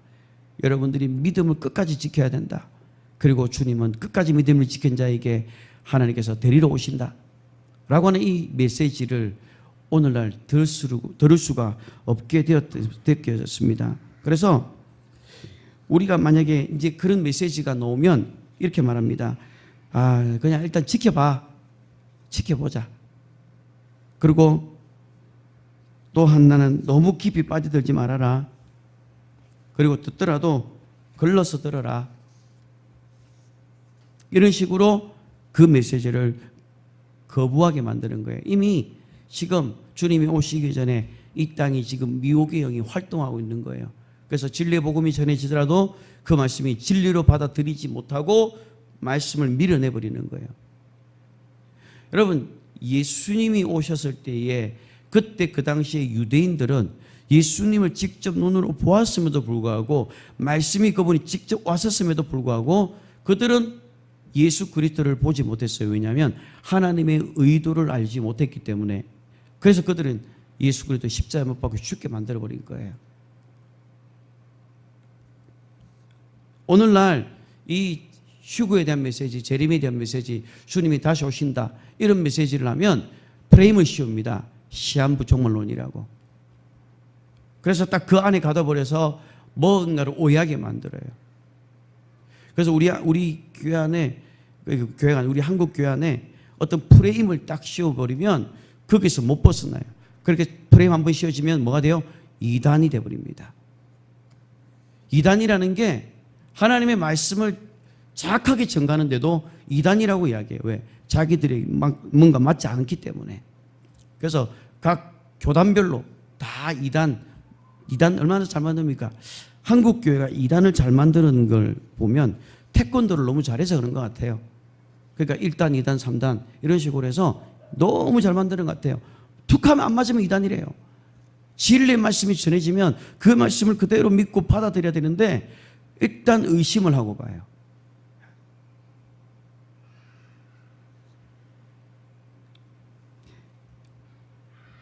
여러분들이 믿음을 끝까지 지켜야 된다. 그리고 주님은 끝까지 믿음을 지킨 자에게 하나님께서 데리러 오신다. 라고 하는 이 메시지를 오늘날 들을 수가 없게 되었습니다. 그래서 우리가 만약에 이제 그런 메시지가 나오면 이렇게 말합니다. 그냥 일단 지켜보자. 그리고 또한 나는 너무 깊이 빠져들지 말아라. 그리고 듣더라도 걸러서 들어라. 이런 식으로 그 메시지를 거부하게 만드는 거예요. 이미 지금 주님이 오시기 전에 이 땅이 지금 미혹의 영이 활동하고 있는 거예요. 그래서 진리의 복음이 전해지더라도 그 말씀이 진리로 받아들이지 못하고 말씀을 밀어내버리는 거예요. 여러분, 예수님이 오셨을 때에 그때 그 당시에 유대인들은 예수님을 직접 눈으로 보았음에도 불구하고 말씀이 그분이 직접 왔었음에도 불구하고 그들은 예수 그리스도를 보지 못했어요. 왜냐하면 하나님의 의도를 알지 못했기 때문에. 그래서 그들은 예수 그리스도 십자가에 못 박고 쉽게 만들어버린 거예요. 오늘날 이 휴거에 대한 메시지, 재림에 대한 메시지, 주님이 다시 오신다 이런 메시지를 하면 프레임을 씌웁니다. 시한부 종말론이라고. 그래서 딱 그 안에 가둬버려서 뭔가를 오해하게 만들어요. 그래서 우리 교회 안에, 우리 한국 교회 안에 어떤 프레임을 딱 씌워버리면 거기서 못 벗어나요. 그렇게 프레임 한번 씌워지면 뭐가 돼요? 이단이 돼버립니다. 이단이라는 게 하나님의 말씀을 정확하게 전가하는데도 이단이라고 이야기해요. 왜? 자기들이 뭔가 맞지 않기 때문에. 그래서 각 교단별로 다 이단 얼마나 잘 만듭니까? 한국 교회가 이단을 잘 만드는 걸 보면 태권도를 너무 잘해서 그런 것 같아요. 그러니까 1단, 2단, 3단 이런 식으로 해서 너무 잘 만드는 것 같아요. 툭 하면 안 맞으면 이단이래요. 진리의 말씀이 전해지면 그 말씀을 그대로 믿고 받아들여야 되는데 일단 의심을 하고 봐요.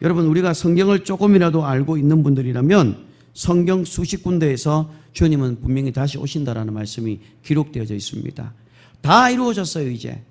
여러분, 우리가 성경을 조금이라도 알고 있는 분들이라면 성경 수십 군데에서 주님은 분명히 다시 오신다라는 말씀이 기록되어져 있습니다. 다 이루어졌어요. 이제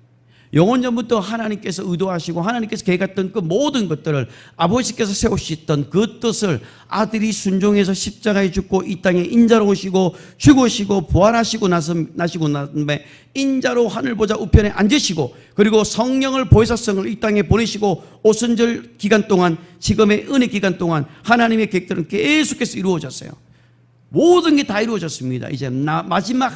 영원전부터 하나님께서 의도하시고 하나님께서 계획했던 그 모든 것들을 아버지께서 세우셨던 그 뜻을 아들이 순종해서 십자가에 죽고 이 땅에 인자로 오시고 죽으시고 부활하시고 나시고 난 다음에 인자로 하늘 보좌 우편에 앉으시고 그리고 성령을 보혜사성을 이 땅에 보내시고 오순절 기간 동안 지금의 은혜 기간 동안 하나님의 계획들은 계속해서 이루어졌어요. 모든 게 다 이루어졌습니다. 이제 마지막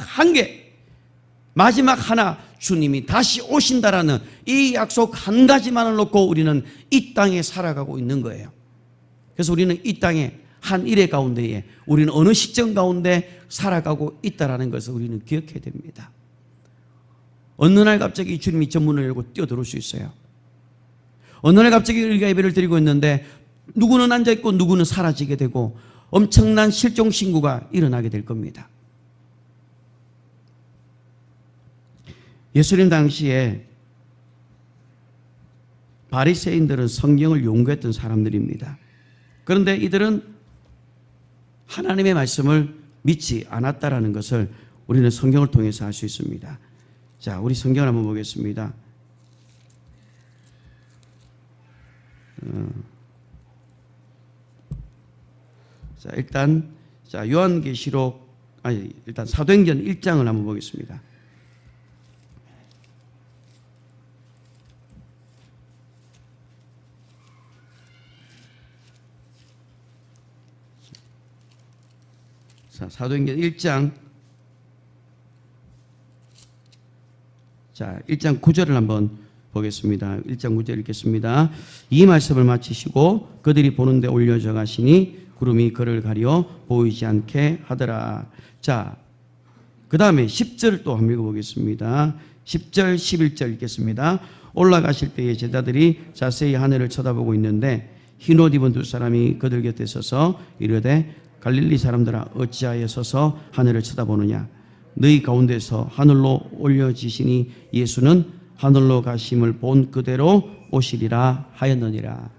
하나 주님이 다시 오신다라는 이 약속 한 가지만을 놓고 우리는 이 땅에 살아가고 있는 거예요. 그래서 우리는 이 땅에 한 일의 가운데에 우리는 어느 시점 가운데 살아가고 있다라는 것을 우리는 기억해야 됩니다. 어느 날 갑자기 주님이 전문을 열고 뛰어들어올 수 있어요. 어느 날 갑자기 우리가 예배를 드리고 있는데 누구는 앉아있고 누구는 사라지게 되고 엄청난 실종 신고가 일어나게 될 겁니다. 예수님 당시에 바리새인들은 성경을 연구했던 사람들입니다. 그런데 이들은 하나님의 말씀을 믿지 않았다라는 것을 우리는 성경을 통해서 알 수 있습니다. 자, 우리 성경을 한번 보겠습니다. 자, 일단 요한계시록 일단 사도행전 1장을 한번 보겠습니다. 자, 사도행전 1장 1장 9절을 한번 보겠습니다. 1장 9절 읽겠습니다. 이 말씀을 마치시고 그들이 보는데 올려져 가시니 구름이 그를 가려 보이지 않게 하더라. 자, 그 다음에 10절 또 한번 읽어보겠습니다. 10절 11절 읽겠습니다. 올라가실 때에 제자들이 자세히 하늘을 쳐다보고 있는데 흰옷 입은 두 사람이 그들 곁에 서서 이르되 갈릴리 사람들아 어찌하여 서서 하늘을 쳐다보느냐. 너희 가운데서 하늘로 올려지시니 예수는 하늘로 가심을 본 그대로 오시리라 하였느니라.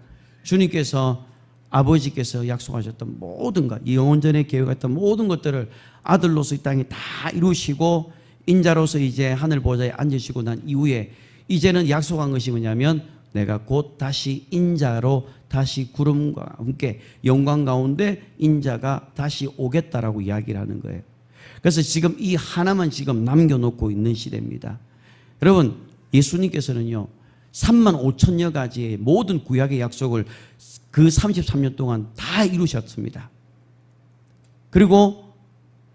주님께서 아버지께서 약속하셨던 모든 것, 영원전에 계획했던 모든 것들을 아들로서 이 땅에 다 이루시고 인자로서 이제 하늘 보좌에 앉으시고 난 이후에 이제는 약속한 것이 뭐냐면 내가 곧 다시 인자로 다시 구름과 함께 영광 가운데 인자가 다시 오겠다라고 이야기를 하는 거예요. 그래서 지금 이 하나만 지금 남겨놓고 있는 시대입니다. 여러분, 예수님께서는요 35,000여 가지의 모든 구약의 약속을 그 33년 동안 다 이루셨습니다. 그리고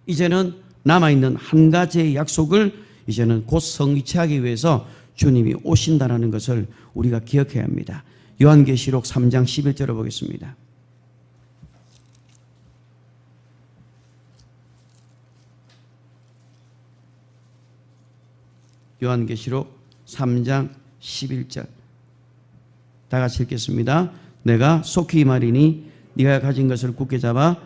이제는 남아있는 한 가지의 약속을 이제는 곧 성취하기 위해서 주님이 오신다는 것을 우리가 기억해야 합니다. 요한계시록 3장 11절을 보겠습니다. 요한계시록 3장 11절 다 같이 읽겠습니다. 내가 속히 말이니 네가 가진 것을 굳게 잡아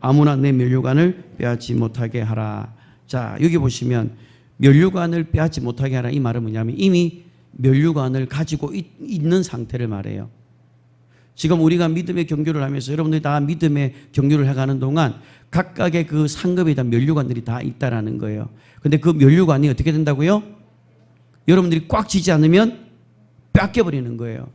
아무나 내 면류관을 빼앗지 못하게 하라. 자, 여기 보시면 면류관을 빼앗지 못하게 하라, 이 말은 뭐냐면 이미 면류관을 가지고 있는 상태를 말해요. 지금 우리가 믿음의 경주를 하면서 여러분들이 다 믿음의 경주를 해가는 동안 각각의 그 상급에 대한 면류관들이 다 있다라는 거예요. 근데 그 면류관이 어떻게 된다고요? 여러분들이 꽉 쥐지 않으면 뺏겨버리는 거예요.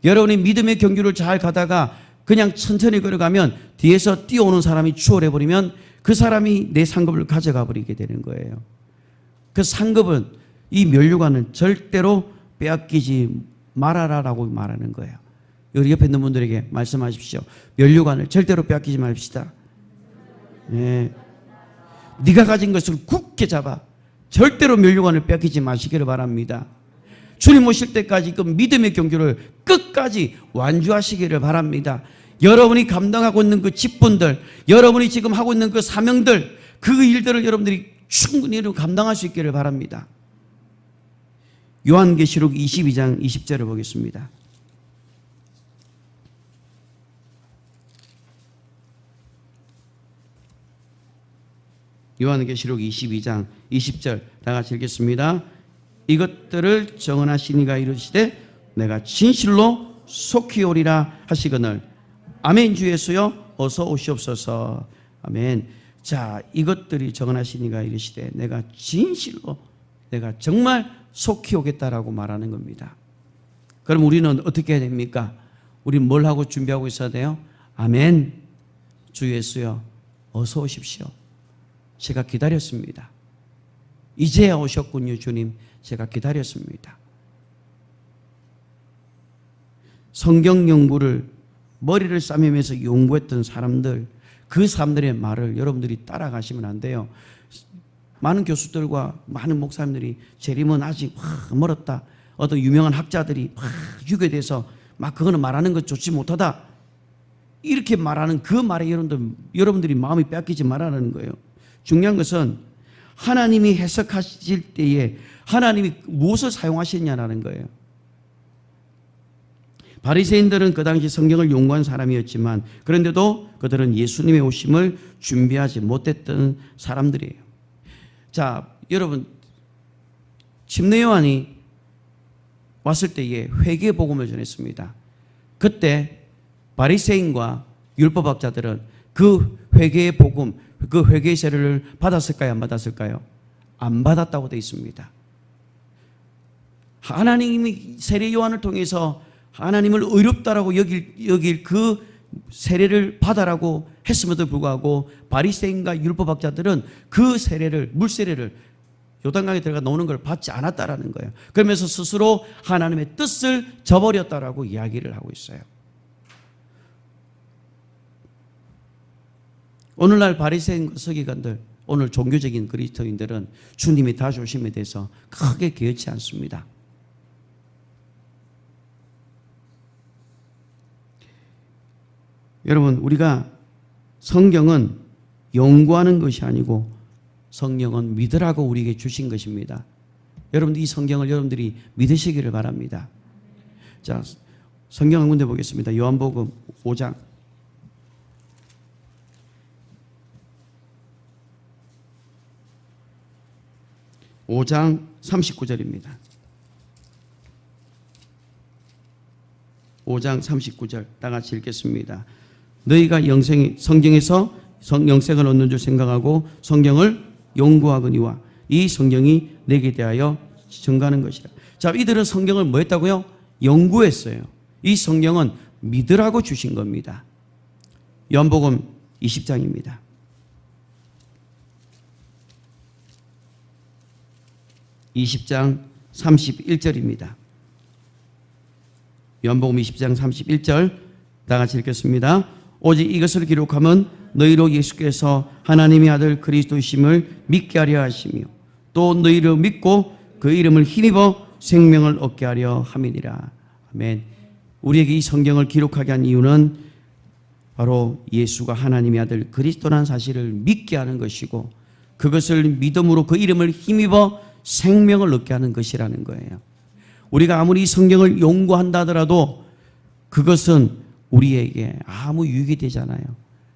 여러분이 믿음의 경주를 잘 가다가 그냥 천천히 걸어가면 뒤에서 뛰어오는 사람이 추월해버리면 그 사람이 내 상급을 가져가 버리게 되는 거예요. 그 상급은, 이 면류관은 절대로 빼앗기지 말아라라고 말하는 거예요. 여기 옆에 있는 분들에게 말씀하십시오. 면류관을 절대로 빼앗기지 맙시다. 네. 네가 가진 것을 굳게 잡아 절대로 면류관을 빼앗기지 마시기를 바랍니다. 주님 오실 때까지 그 믿음의 경주를 끝까지 완주하시기를 바랍니다. 여러분이 감당하고 있는 그 직분들, 여러분이 지금 하고 있는 그 사명들, 그 일들을 여러분들이 충분히 감당할 수 있기를 바랍니다. 요한계시록 22장 20절을 보겠습니다. 요한계시록 22장 20절 다 같이 읽겠습니다. 이것들을 정언하시니가 이르시되 내가 진실로 속히 오리라 하시거늘 아멘. 주 예수여 어서 오시옵소서. 아멘. 자, 이것들이 정언하시니가 이르시되 내가 진실로, 내가 정말 속히 오겠다라고 말하는 겁니다. 그럼 우리는 어떻게 해야 됩니까? 우리는 뭘 하고 준비하고 있어야 돼요? 아멘. 주 예수여 어서 오십시오. 제가 기다렸습니다. 이제야 오셨군요. 주님, 제가 기다렸습니다. 성경 연구를 머리를 싸매면서 연구했던 사람들, 그 사람들의 말을 여러분들이 따라가시면 안 돼요. 많은 교수들과 많은 목사님들이 재림은 아직 멀었다, 어떤 유명한 학자들이 유괴돼서 막 그거는 말하는 것 좋지 못하다, 이렇게 말하는 그 말에 여러분들이 마음이 뺏기지 말라는 거예요. 중요한 것은 하나님이 해석하실 때에 하나님이 무엇을 사용하셨냐라는 거예요. 바리새인들은 그 당시 성경을 연구한 사람이었지만 그런데도 그들은 예수님의 오심을 준비하지 못했던 사람들이에요. 자, 여러분, 침례 요한이 왔을 때에 회개 복음을 전했습니다. 그때 바리새인과 율법학자들은 그 회개의 복음, 그 회개의 세례를 받았을까요? 안 받았을까요? 안 받았다고 되어 있습니다. 하나님이 세례 요한을 통해서 하나님을 의롭다라고 여길 그 세례를 받아라고 했음에도 불구하고 바리새인과 율법학자들은 그 세례를, 물세례를 요단강에 들어가 노는 걸 받지 않았다라는 거예요. 그러면서 스스로 하나님의 뜻을 저버렸다라고 이야기를 하고 있어요. 오늘날 바리새인과 서기관들, 오늘 종교적인 그리스도인들은 주님이 다시 오심에 대해서 크게 개의치 않습니다. 여러분, 우리가 성경은 연구하는 것이 아니고 성경은 믿으라고 우리에게 주신 것입니다. 여러분들 이 성경을 여러분들이 믿으시기를 바랍니다. 자, 성경 한 군데 보겠습니다. 요한복음 5장 39절입니다. 5장 39절 다 같이 읽겠습니다. 너희가 성경에서 영생을 얻는 줄 생각하고 성경을 연구하거니와 이 성경이 내게 대하여 증거하는 것이라. 자, 이들은 성경을 뭐 했다고요? 연구했어요. 이 성경은 믿으라고 주신 겁니다. 요한복음 20장입니다. (20장) 31절입니다. 요한복음 20장 31절 다 같이 읽겠습니다. 오직 이것을 기록하면 너희로 예수께서 하나님의 아들 그리스도이심을 믿게 하려 하시며 또 너희를 믿고 그 이름을 힘입어 생명을 얻게 하려 함이니라. 아멘. 우리에게 이 성경을 기록하게 한 이유는 바로 예수가 하나님의 아들 그리스도라는 사실을 믿게 하는 것이고 그것을 믿음으로 그 이름을 힘입어 생명을 얻게 하는 것이라는 거예요. 우리가 아무리 이 성경을 연구한다 하더라도 그것은 우리에게 아무 유익이 되잖아요.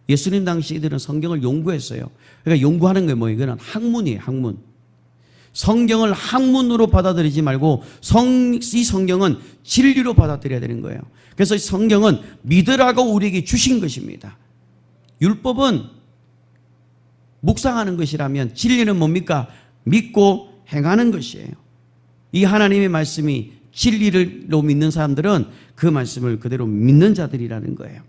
예수님 당시들은 성경을 연구했어요. 그러니까 연구하는 게 뭐예요? 이거는 학문이에요. 학문. 성경을 학문으로 받아들이지 말고 이 성경은 진리로 받아들여야 되는 거예요. 그래서 이 성경은 믿으라고 우리에게 주신 것입니다. 율법은 묵상하는 것이라면 진리는 뭡니까? 믿고 행하는 것이에요. 이 하나님의 말씀이 진리로 믿는 사람들은 그 말씀을 그대로 믿는 자들이라는 거예요.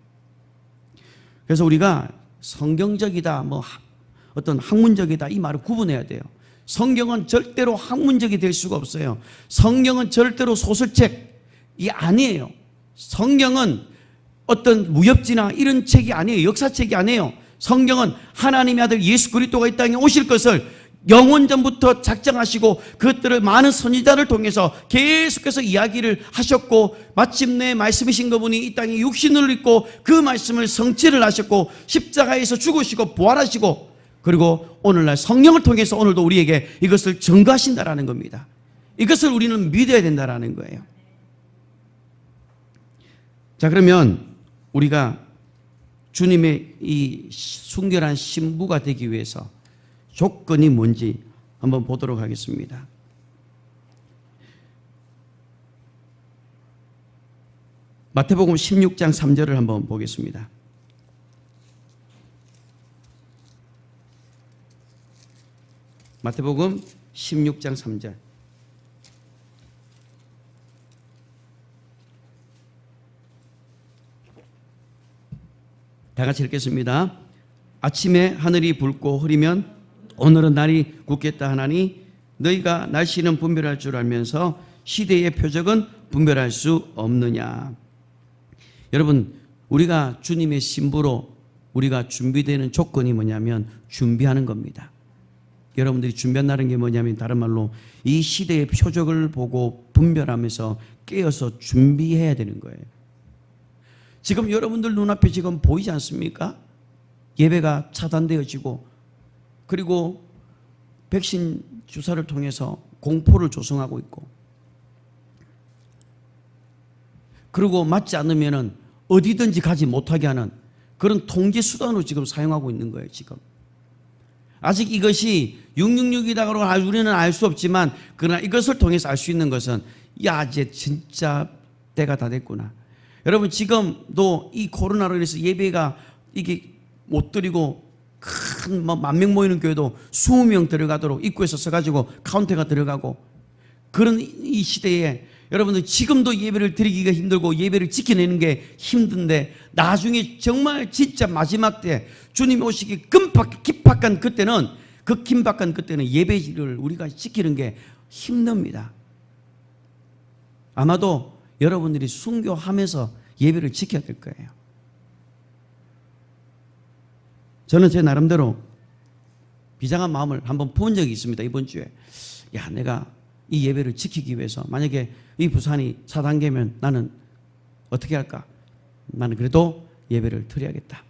그래서 우리가 성경적이다, 어떤 학문적이다 이 말을 구분해야 돼요. 성경은 절대로 학문적이 될 수가 없어요. 성경은 절대로 소설책이 아니에요. 성경은 어떤 무협지나 이런 책이 아니에요. 역사책이 아니에요. 성경은 하나님의 아들 예수 그리스도가 이 땅에 오실 것을 영원전부터 작정하시고 그것들을 많은 선지자를 통해서 계속해서 이야기를 하셨고 마침내 말씀이신 그분이 이 땅에 육신을 입고 그 말씀을 성취를 하셨고 십자가에서 죽으시고 부활하시고 그리고 오늘날 성령을 통해서 오늘도 우리에게 이것을 증거하신다라는 겁니다. 이것을 우리는 믿어야 된다라는 거예요. 자, 그러면 우리가 주님의 이 순결한 신부가 되기 위해서 조건이 뭔지 한번 보도록 하겠습니다. 마태복음 16장 3절을 한번 보겠습니다. 마태복음 16장 3절. 다 같이 읽겠습니다. 아침에 하늘이 붉고 흐리면 오늘은 날이 굳겠다 하나니 너희가 날씨는 분별할 줄 알면서 시대의 표적은 분별할 수 없느냐. 여러분, 우리가 주님의 신부로 우리가 준비되는 조건이 뭐냐면 준비하는 겁니다. 여러분들이 준비한다는 게 뭐냐면 다른 말로 이 시대의 표적을 보고 분별하면서 깨어서 준비해야 되는 거예요. 지금 여러분들 눈앞에 지금 보이지 않습니까? 예배가 차단되어지고 그리고 백신 주사를 통해서 공포를 조성하고 있고 그리고 맞지 않으면 어디든지 가지 못하게 하는 그런 통제 수단으로 지금 사용하고 있는 거예요. 지금 아직 이것이 666이다라고 우리는 알 수 없지만 그러나 이것을 통해서 알 수 있는 것은 야 이제 진짜 때가 다 됐구나. 여러분 지금도 이 코로나로 인해서 예배가 이게 못 드리고 큰 만 명 모이는 교회도 20명 들어가도록 입구에서 서가지고 카운터가 들어가고 그런 이 시대에 여러분들 지금도 예배를 드리기가 힘들고 예배를 지켜내는 게 힘든데 나중에 정말 진짜 마지막 때 주님이 오시기 긴박한 그때는 그 긴박한 그때는 예배를 우리가 지키는 게 힘듭니다. 아마도 여러분들이 순교하면서 예배를 지켜야 될 거예요. 저는 제 나름대로 비장한 마음을 한번 본 적이 있습니다. 이번 주에 야 내가 이 예배를 지키기 위해서 만약에 이 부산이 4단계면 나는 어떻게 할까? 나는 그래도 예배를 드려야겠다.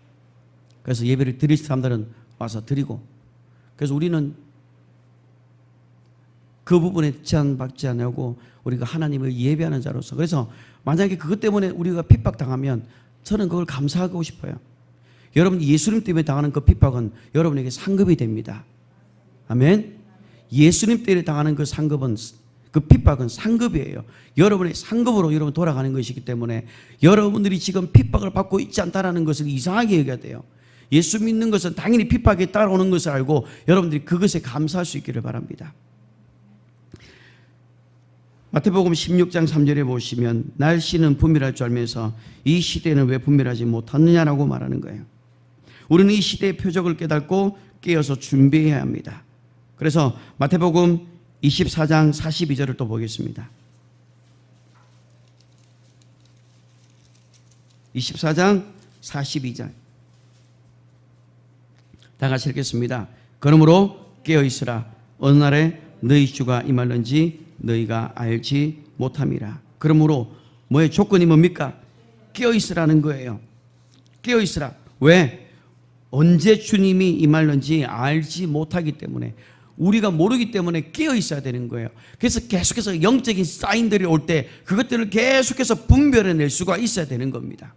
그래서 예배를 드릴 사람들은 와서 드리고 그래서 우리는 그 부분에 제한받지 않고 우리가 하나님을 예배하는 자로서 그래서 만약에 그것 때문에 우리가 핍박당하면 저는 그걸 감사하고 싶어요. 여러분 예수님 때문에 당하는 그 핍박은 여러분에게 상급이 됩니다. 아멘. 예수님 때문에 당하는 그 상급은 그 핍박은 상급이에요. 여러분의 상급으로 여러분 돌아가는 것이기 때문에 여러분들이 지금 핍박을 받고 있지 않다는 것을 이상하게 여겨야 돼요. 예수 믿는 것은 당연히 핍박에 따라오는 것을 알고 여러분들이 그것에 감사할 수 있기를 바랍니다. 마태복음 16장 3절에 보시면 날씨는 분별할 줄 알면서 이 시대는 왜 분별하지 못하느냐라고 말하는 거예요. 우리는 이 시대의 표적을 깨닫고 깨어서 준비해야 합니다. 그래서 마태복음 24장 42절을 또 보겠습니다. 24장 42절. 다 같이 읽겠습니다. 그러므로 깨어있으라. 어느 날에 너희 주가 임할는지 너희가 알지 못함이라. 그러므로 뭐의 조건이 뭡니까? 깨어있으라는 거예요. 깨어있으라. 왜? 언제 주님이 임할는지 알지 못하기 때문에, 우리가 모르기 때문에 깨어있어야 되는 거예요. 그래서 계속해서 영적인 사인들이 올 때 그것들을 계속해서 분별해낼 수가 있어야 되는 겁니다.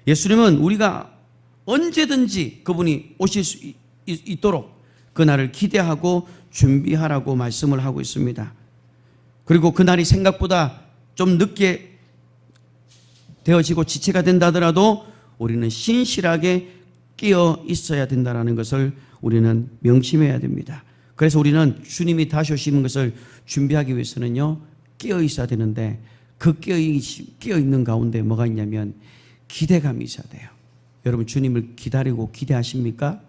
예수님은 우리가 언제든지 그분이 오실 수 있도록 그날을 기대하고 준비하라고 말씀을 하고 있습니다. 그리고 그날이 생각보다 좀 늦게 되어지고 지체가 된다 하더라도 우리는 신실하게 깨어 있어야 된다는 것을 우리는 명심해야 됩니다. 그래서 우리는 주님이 다시 오시는 것을 준비하기 위해서는요, 깨어 있어야 되는데, 그 깨어 있는 가운데 뭐가 있냐면 기대감이 있어야 돼요. 여러분, 주님을 기다리고 기대하십니까?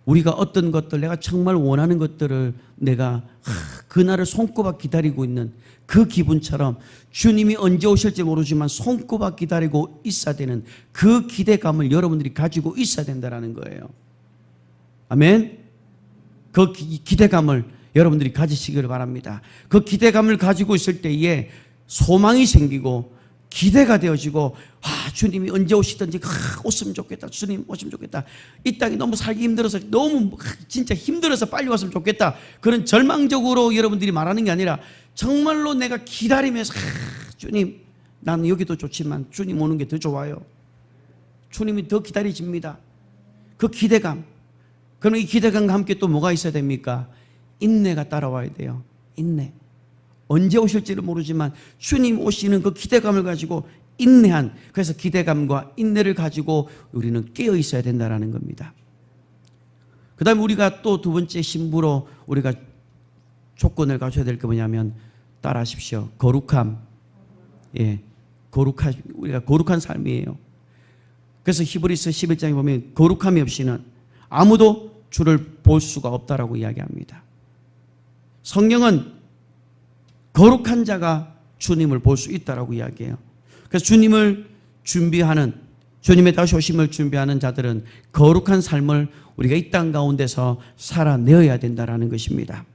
우리가 어떤 것들, 내가 정말 원하는 것들을 내가 그날을 손꼽아 기다리고 있는 그 기분처럼 주님이 언제 오실지 모르지만 손꼽아 기다리고 있어야 되는 그 기대감을 여러분들이 가지고 있어야 된다는 거예요. 아멘. 그 기대감을 여러분들이 가지시기를 바랍니다. 그 기대감을 가지고 있을 때에 소망이 생기고 기대가 되어지고, 주님이 언제 오시든지 오시면 좋겠다. 주님 오시면 좋겠다. 이 땅이 너무 살기 힘들어서, 너무 진짜 힘들어서 빨리 왔으면 좋겠다. 그런 절망적으로 여러분들이 말하는 게 아니라 정말로 내가 기다리면서, 주님, 나는 여기도 좋지만 주님 오는 게 더 좋아요. 주님이 더 기다려집니다. 그 기대감. 그럼 이 기대감과 함께 또 뭐가 있어야 됩니까? 인내가 따라와야 돼요. 인내. 언제 오실지를 모르지만 주님 오시는 그 기대감을 가지고 인내한, 그래서 기대감과 인내를 가지고 우리는 깨어 있어야 된다는 겁니다. 그 다음에 우리가 또 두 번째 신부로 우리가 조건을 갖춰야 될 게 뭐냐면, 따라하십시오. 거룩함. 예, 우리가 거룩한 삶이에요. 그래서 히브리서 11장에 보면 거룩함이 없이는 아무도 주를 볼 수가 없다라고 이야기합니다. 성경은 거룩한 자가 주님을 볼 수 있다라고 이야기해요. 그래서 주님을 준비하는, 주님의 다시 오심을 준비하는 자들은 거룩한 삶을 우리가 이 땅 가운데서 살아내어야 된다는 것입니다.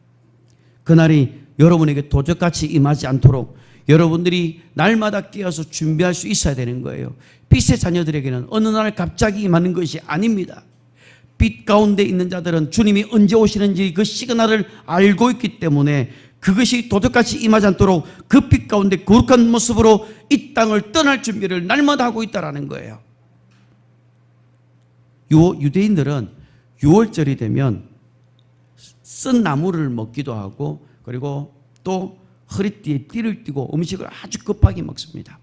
그날이 여러분에게 도적같이 임하지 않도록 여러분들이 날마다 깨어서 준비할 수 있어야 되는 거예요. 빛의 자녀들에게는 어느 날 갑자기 임하는 것이 아닙니다. 빛 가운데 있는 자들은 주님이 언제 오시는지 그 시그널을 알고 있기 때문에 그것이 도둑같이 임하지 않도록 그 빛 가운데 거룩한 모습으로 이 땅을 떠날 준비를 날마다 하고 있다는 거예요. 유대인들은 6월절이 되면 쓴 나무를 먹기도 하고, 그리고 또 허리띠에 띠를 띠고 음식을 아주 급하게 먹습니다.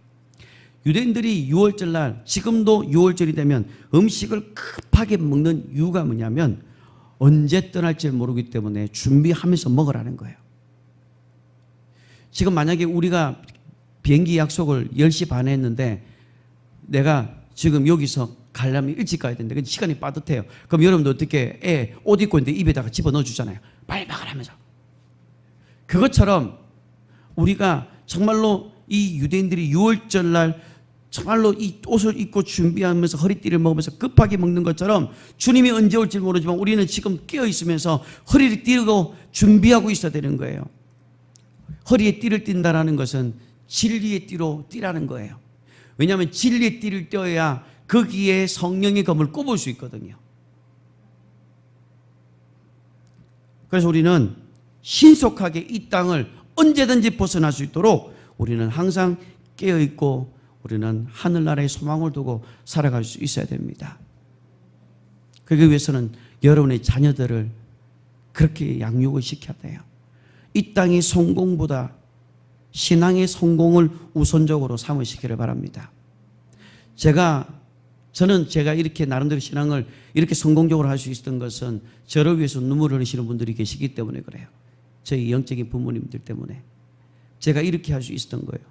유대인들이 6월절 날, 지금도 6월절이 되면 음식을 급하게 먹는 이유가 뭐냐면 언제 떠날지 모르기 때문에 준비하면서 먹으라는 거예요. 지금 만약에 우리가 비행기 약속을 10시 반에 했는데 내가 지금 여기서 가려면 일찍 가야 되는데 근데 시간이 빠듯해요. 그럼 여러분도 어떻게 옷 입고 있는데 입에다가 집어넣어 주잖아요. 빨리 막으라면서. 그것처럼 우리가 정말로 이 유대인들이 6월절 날 정말로 이 옷을 입고 준비하면서 허리띠를 먹으면서 급하게 먹는 것처럼 주님이 언제 올지 모르지만 우리는 지금 깨어 있으면서 허리를 띠고 준비하고 있어야 되는 거예요. 허리에 띠를 띈다는 것은 진리의 띠로 띠라는 거예요. 왜냐하면 진리의 띠를 떼어야 거기에 성령의 검을 꼽을 수 있거든요. 그래서 우리는 신속하게 이 땅을 언제든지 벗어날 수 있도록 우리는 항상 깨어있고 우리는 하늘나라의 소망을 두고 살아갈 수 있어야 됩니다. 그러기 위해서는 여러분의 자녀들을 그렇게 양육을 시켜야 돼요. 이 땅의 성공보다 신앙의 성공을 우선적으로 삼으시기를 바랍니다. 저는 제가 이렇게 나름대로 신앙을 이렇게 성공적으로 할 수 있었던 것은 저를 위해서 눈물을 흘리시는 분들이 계시기 때문에 그래요. 저희 영적인 부모님들 때문에 제가 이렇게 할 수 있었던 거예요.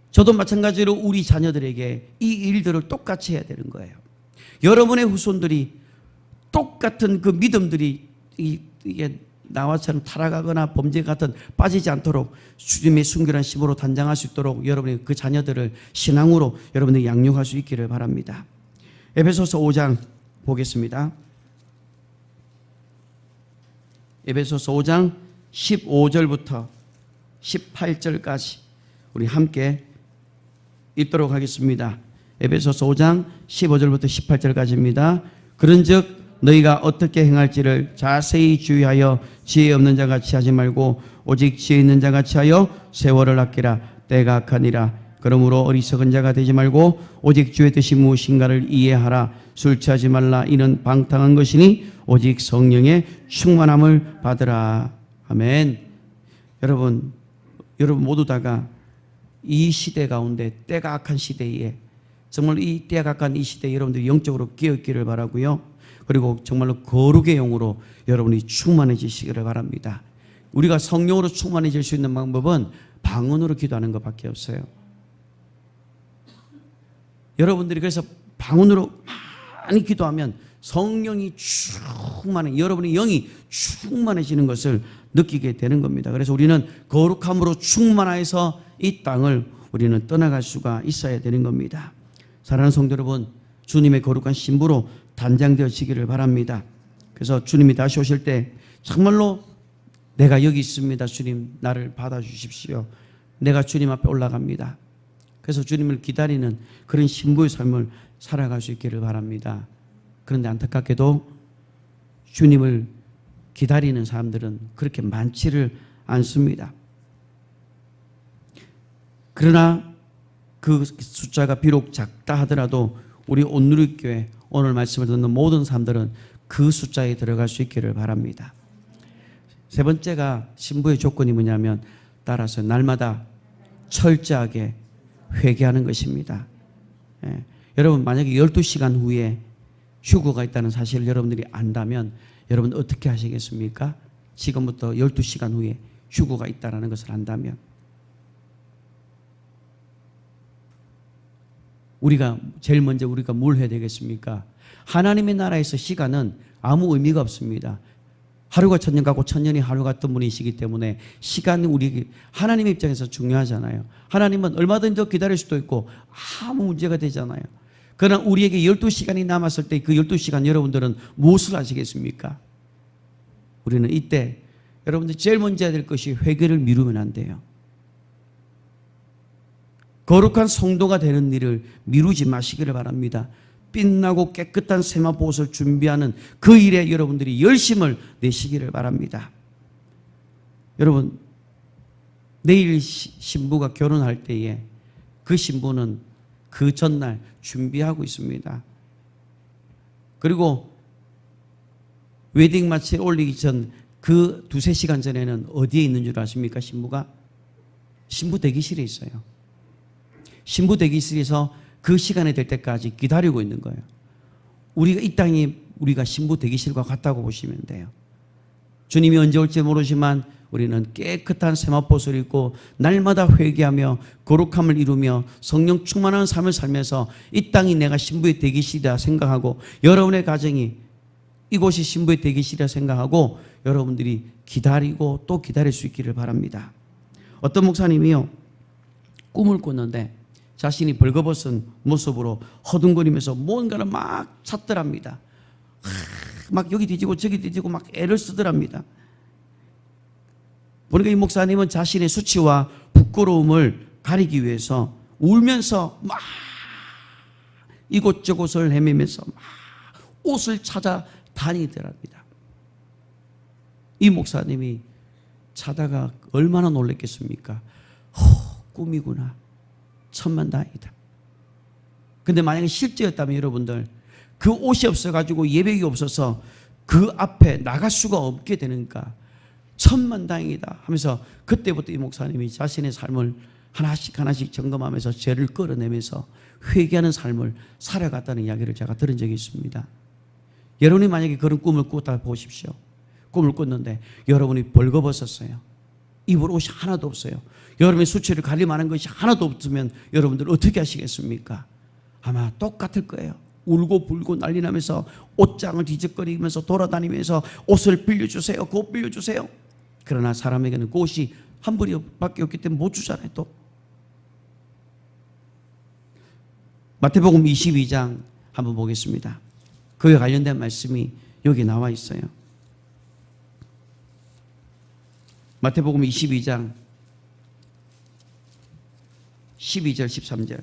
저도 마찬가지로 우리 자녀들에게 이 일들을 똑같이 해야 되는 거예요. 여러분의 후손들이 똑같은 그 믿음들이 이게 나와처럼 타락하거나 범죄 같은 빠지지 않도록 주님의 순결한 심으로 단장할 수 있도록 여러분이 그 자녀들을 신앙으로 여러분들이 양육할 수 있기를 바랍니다. 에베소서 5장 보겠습니다. 에베소서 5장 15절부터 18절까지 우리 함께 읽도록 하겠습니다. 에베소서 5장 15절부터 18절까지입니다. 그런즉 너희가 어떻게 행할지를 자세히 주의하여 지혜 없는 자같이 하지 말고 오직 지혜 있는 자같이 하여 세월을 아끼라. 때가 악하니라. 그러므로 어리석은 자가 되지 말고 오직 주의 뜻이 무엇인가를 이해하라. 술 취하지 말라. 이는 방탕한 것이니 오직 성령의 충만함을 받으라. 아멘. 여러분 모두 다가 이 시대 가운데 때가 악한 시대에 정말 이 때가 악한 이 시대에 여러분들이 영적으로 깨어있기를 바라고요. 그리고 정말로 거룩의 영으로 여러분이 충만해지시기를 바랍니다. 우리가 성령으로 충만해질 수 있는 방법은 방언으로 기도하는 것밖에 없어요. 여러분들이 그래서 방언으로 많이 기도하면 성령이 충만해, 여러분의 영이 충만해지는 것을 느끼게 되는 겁니다. 그래서 우리는 거룩함으로 충만해서 이 땅을 우리는 떠나갈 수가 있어야 되는 겁니다. 사랑하는 성도 여러분, 주님의 거룩한 신부로 단장되어지기를 바랍니다. 그래서 주님이 다시 오실 때 정말로 내가 여기 있습니다. 주님 나를 받아주십시오. 내가 주님 앞에 올라갑니다. 그래서 주님을 기다리는 그런 신부의 삶을 살아갈 수 있기를 바랍니다. 그런데 안타깝게도 주님을 기다리는 사람들은 그렇게 많지를 않습니다. 그러나 그 숫자가 비록 작다 하더라도 우리 온누리교회 오늘 말씀을 듣는 모든 사람들은 그 숫자에 들어갈 수 있기를 바랍니다. 세 번째가 신부의 조건이 뭐냐면 따라서 날마다 철저하게 회개하는 것입니다. 예. 여러분 만약에 12시간 후에 휴거가 있다는 사실을 여러분들이 안다면 여러분 어떻게 하시겠습니까? 지금부터 12시간 후에 휴거가 있다는 것을 안다면 우리가 제일 먼저 우리가 뭘 해야 되겠습니까? 하나님의 나라에서 시간은 아무 의미가 없습니다. 하루가 천년 같고 천년이 하루 같은 분이시기 때문에 시간이 우리 하나님의 입장에서 중요하잖아요. 하나님은 얼마든지 더 기다릴 수도 있고 아무 문제가 되잖아요. 그러나 우리에게 12시간이 남았을 때 그 12시간 여러분들은 무엇을 하시겠습니까? 우리는 이때 여러분들 제일 먼저 해야 될 것이 회개를 미루면 안 돼요. 거룩한 성도가 되는 일을 미루지 마시기를 바랍니다. 빛나고 깨끗한 세마포옷을 준비하는 그 일에 여러분들이 열심을 내시기를 바랍니다. 여러분 내일 신부가 결혼할 때에 그 신부는 그 전날 준비하고 있습니다. 그리고 웨딩 마치를 올리기 전 그 2-3시간 전에는 어디에 있는 줄 아십니까? 신부가 신부 대기실에 있어요. 신부 대기실에서 그 시간이 될 때까지 기다리고 있는 거예요. 우리가 이 땅이 우리가 신부 대기실과 같다고 보시면 돼요. 주님이 언제 올지 모르지만 우리는 깨끗한 세마포옷을 입고 날마다 회개하며 거룩함을 이루며 성령 충만한 삶을 살면서 이 땅이 내가 신부의 대기실이라 생각하고 여러분의 가정이 이곳이 신부의 대기실이라 생각하고 여러분들이 기다리고 또 기다릴 수 있기를 바랍니다. 어떤 목사님이요 꿈을 꿨는데 자신이 벌거벗은 모습으로 허둥거리면서 뭔가를 막 찾더랍니다. 막 여기 뒤지고 저기 뒤지고 막 애를 쓰더랍니다. 보니까 이 목사님은 자신의 수치와 부끄러움을 가리기 위해서 울면서 막 이곳저곳을 헤매면서 막 옷을 찾아 다니더랍니다. 이 목사님이 자다가 얼마나 놀랬겠습니까? 꿈이구나. 천만다행이다. 근데 만약에 실제였다면 여러분들 그 옷이 없어가지고 예배가 없어서 그 앞에 나갈 수가 없게 되니까 천만다행이다 하면서 그때부터 이 목사님이 자신의 삶을 하나씩 점검하면서 죄를 끌어내면서 회개하는 삶을 살아갔다는 이야기를 제가 들은 적이 있습니다. 여러분이 만약에 그런 꿈을 꿨다 보십시오. 꿈을 꿨는데 여러분이 벌거벗었어요. 입을 옷이 하나도 없어요. 여러분의 수치를 가릴 만한 것이 하나도 없으면 여러분들 어떻게 하시겠습니까? 아마 똑같을 거예요. 울고 불고 난리 나면서 옷장을 뒤적거리면서 돌아다니면서 옷을 빌려주세요. 그 옷 빌려주세요. 그러나 사람에게는 그 옷이 한 벌밖에 없기 때문에 못 주잖아요. 또 마태복음 22장 한번 보겠습니다. 그에 관련된 말씀이 여기 나와 있어요. 마태복음 22장 12절 13절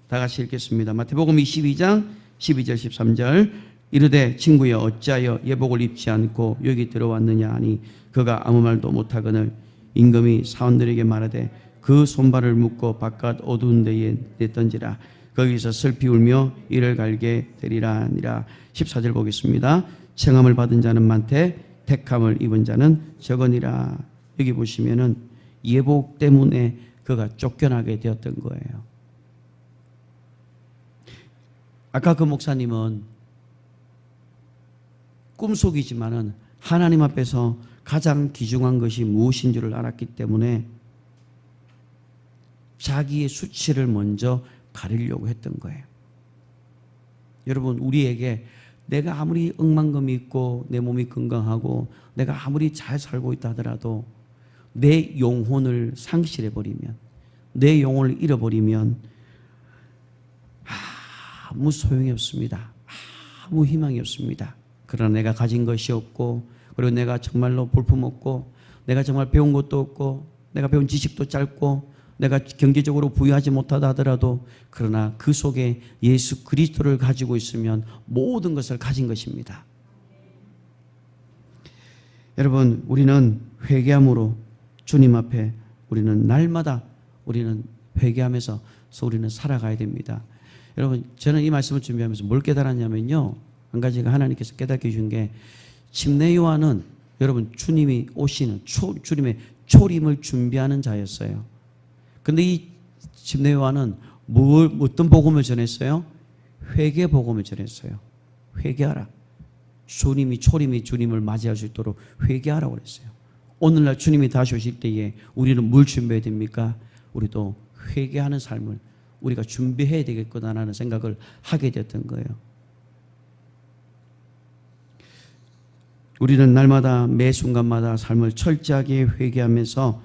다 같이 읽겠습니다. 마태복음 22장 12절 13절 이르되 친구여 어찌하여 예복을 입지 않고 여기 들어왔느냐 하니 그가 아무 말도 못하거늘 임금이 사원들에게 말하되 그 손발을 묶고 바깥 어두운 데에 내던지라 거기서 슬피 울며 이를 갈게 되리라 하니라. 14절 보겠습니다. 청함을 받은 자는 많되 택함을 입은 자는 적으니라. 여기 보시면은 예복 때문에 그가 쫓겨나게 되었던 거예요. 아까 그 목사님은 꿈속이지만은 하나님 앞에서 가장 귀중한 것이 무엇인 줄을 알았기 때문에 자기의 수치를 먼저 가리려고 했던 거예요. 여러분, 우리에게 내가 아무리 억만금이 있고 내 몸이 건강하고 내가 아무리 잘 살고 있다 하더라도 내 영혼을 상실해버리면, 내 영혼을 잃어버리면 아무 소용이 없습니다. 아무 희망이 없습니다. 그러나 내가 가진 것이 없고, 그리고 내가 정말로 볼품없고, 내가 정말 배운 것도 없고, 내가 배운 지식도 짧고, 내가 경제적으로 부유하지 못하다 하더라도 그러나 그 속에 예수 그리스도를 가지고 있으면 모든 것을 가진 것입니다. 여러분, 우리는 회개함으로 주님 앞에 우리는 날마다 우리는 회개하면서 우리는 살아가야 됩니다. 여러분, 저는 이 말씀을 준비하면서 뭘 깨달았냐면요, 한 가지가 하나님께서 깨닫게 해준 게, 침례 요한은 여러분 주님이 오시는 주님의 초림을 준비하는 자였어요. 근데 이 침례 요한은 어떤 복음을 전했어요? 회개 복음을 전했어요. 회개하라. 주님이 초림이 주님을 맞이할 수 있도록 회개하라고 그랬어요. 오늘날 주님이 다시 오실 때에 우리는 뭘 준비해야 됩니까? 우리도 회개하는 삶을 우리가 준비해야 되겠구나라는 생각을 하게 됐던 거예요. 우리는 날마다 매 순간마다 삶을 철저하게 회개하면서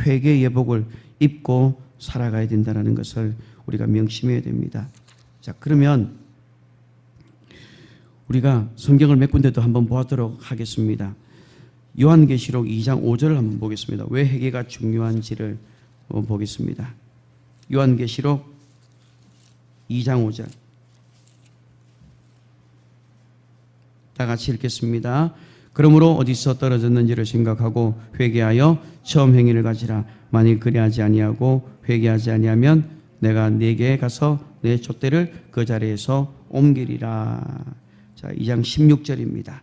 회개 예복을 입고 살아가야 된다는 것을 우리가 명심해야 됩니다. 자, 그러면 우리가 성경을 몇 군데도 한번 보도록 하겠습니다. 요한계시록 2장 5절을 한번 보겠습니다. 왜 회개가 중요한지를 보겠습니다. 요한계시록 2장 5절 다 같이 읽겠습니다. 그러므로 어디서 떨어졌는지를 생각하고 회개하여 처음 행위를 가지라. 만일 그리하지 아니하고 회개하지 아니하면 내가 네게 가서 내 촛대를 그 자리에서 옮기리라. 자, 2장 16절입니다.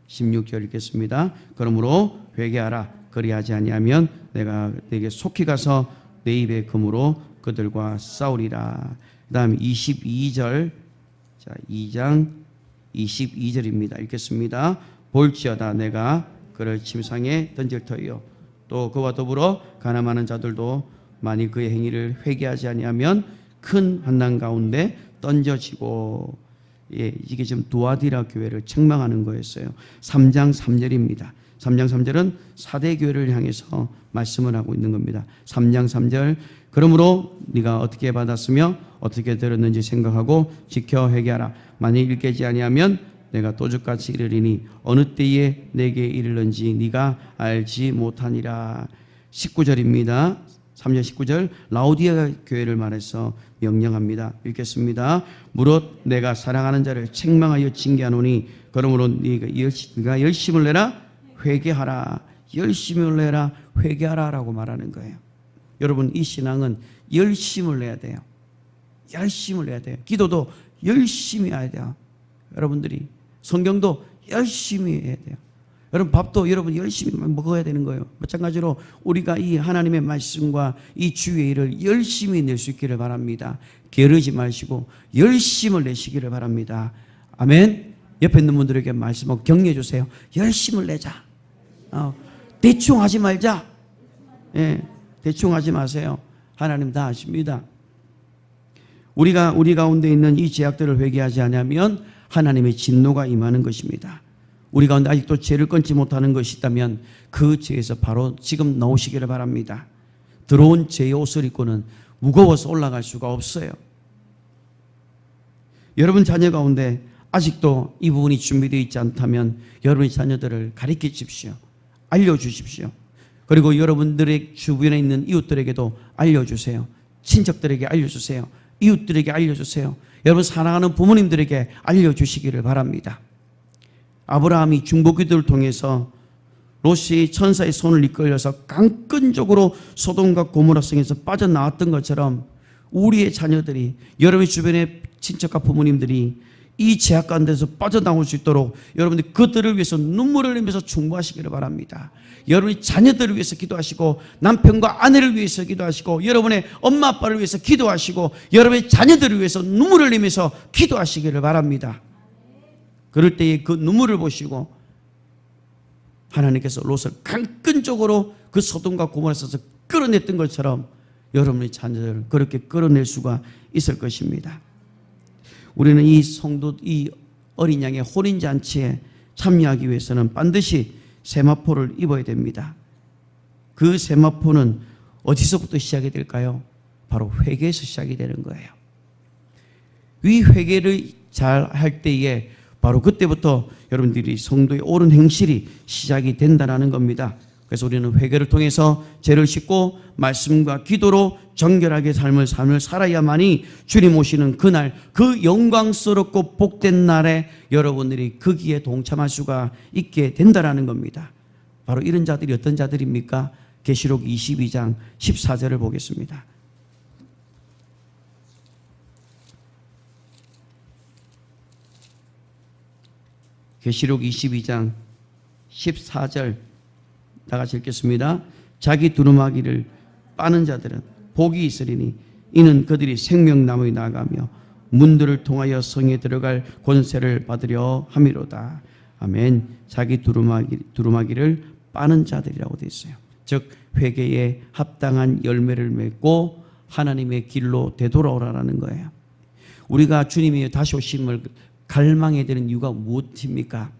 16절 읽겠습니다. 그러므로 회개하라. 그리하지 아니하면 내가 네게 속히 가서 내 입에 금으로 그들과 싸우리라. 그 다음 22절, 자, 2장 22절입니다. 읽겠습니다. 볼지어다 내가 그를 침상에 던질 터이요 또 그와 더불어 가늠하는 자들도 만일 그의 행위를 회개하지 아니하면 큰 환난 가운데 던져지고. 예, 이게 지금 두아디라 교회를 책망하는 거였어요. 3장 3절입니다. 3장 3절은 4대 교회를 향해서 말씀을 하고 있는 겁니다. 3장 3절 그러므로 네가 어떻게 받았으며 어떻게 들었는지 생각하고 지켜 회개하라. 만일 일깨지 아니하면 내가 도적같이 이르리니 어느 때에 내게 이르는지 네가 알지 못하니라. 19절입니다. 3절 19절 라오디아 교회를 말해서 명령합니다. 읽겠습니다. 무릇 내가 사랑하는 자를 책망하여 징계하노니 그러므로 네가 열심을 내라 회개하라. 열심을 내라 회개하라 라고 말하는 거예요. 여러분, 이 신앙은 열심을 내야 돼요. 열심을 내야 돼요. 기도도 열심히 해야 돼요. 여러분들이 성경도 열심히 해야 돼요. 여러분, 밥도 여러분 열심히 먹어야 되는 거예요. 마찬가지로 우리가 이 하나님의 말씀과 이 주의 일을 열심히 낼 수 있기를 바랍니다. 게으르지 마시고 열심을 내시기를 바랍니다. 아멘. 옆에 있는 분들에게 말씀하고 격려해 주세요. 열심을 내자. 대충 하지 말자. 예, 대충 하지 마세요. 하나님 다 아십니다. 우리 가운데 있는 이 죄악들을 회개하지 않으면 하나님의 진노가 임하는 것입니다. 우리 가운데 아직도 죄를 끊지 못하는 것이 있다면 그 죄에서 바로 지금 나오시기를 바랍니다. 들어온 죄의 옷을 입고는 무거워서 올라갈 수가 없어요. 여러분 자녀 가운데 아직도 이 부분이 준비되어 있지 않다면 여러분의 자녀들을 가르쳐 주십시오. 알려주십시오. 그리고 여러분들의 주변에 있는 이웃들에게도 알려주세요. 친척들에게 알려주세요. 이웃들에게 알려주세요. 여러분 사랑하는 부모님들에게 알려주시기를 바랍니다. 아브라함이 중보기도를 통해서 롯이 천사의 손을 이끌려서 강끈적으로 소돔과 고모라 성에서 빠져나왔던 것처럼 우리의 자녀들이, 여러분의 주변의 친척과 부모님들이 이 죄악 가운데서 빠져나올 수 있도록 여러분들이 그들을 위해서 눈물을 흘리면서 충고하시기를 바랍니다. 여러분의 자녀들을 위해서 기도하시고, 남편과 아내를 위해서 기도하시고, 여러분의 엄마 아빠를 위해서 기도하시고, 여러분의 자녀들을 위해서 눈물을 흘리면서 기도하시기를 바랍니다. 그럴 때에 그 눈물을 보시고 하나님께서 롯을 강끈적으로 그 소돔과 고모라에서 끌어냈던 것처럼 여러분의 자녀들을 그렇게 끌어낼 수가 있을 것입니다. 우리는 이 성도, 이 어린 양의 혼인잔치에 참여하기 위해서는 반드시 세마포를 입어야 됩니다. 그 세마포는 어디서부터 시작이 될까요? 바로 회개에서 시작이 되는 거예요. 이 회개를 잘 할 때에 바로 그때부터 여러분들이 성도의 옳은 행실이 시작이 된다는 겁니다. 그래서 우리는 회개를 통해서 죄를 씻고 말씀과 기도로 정결하게 삶을 살아야만이 주님 오시는 그날, 그 영광스럽고 복된 날에 여러분들이 거기에 동참할 수가 있게 된다는 겁니다. 바로 이런 자들이 어떤 자들입니까? 계시록 22장 14절을 보겠습니다. 계시록 22장 14절 다 같이 읽겠습니다. 자기 두루마기를 빠는 자들은 복이 있으리니 이는 그들이 생명나무에 나가며 문들을 통하여 성에 들어갈 권세를 받으려 함이로다. 아멘. 자기 두루마기를 빠는 자들이라고 되어 있어요. 즉 회개에 합당한 열매를 맺고 하나님의 길로 되돌아오라는 거예요. 우리가 주님이 다시 오심을 갈망해야 되는 이유가 무엇입니까?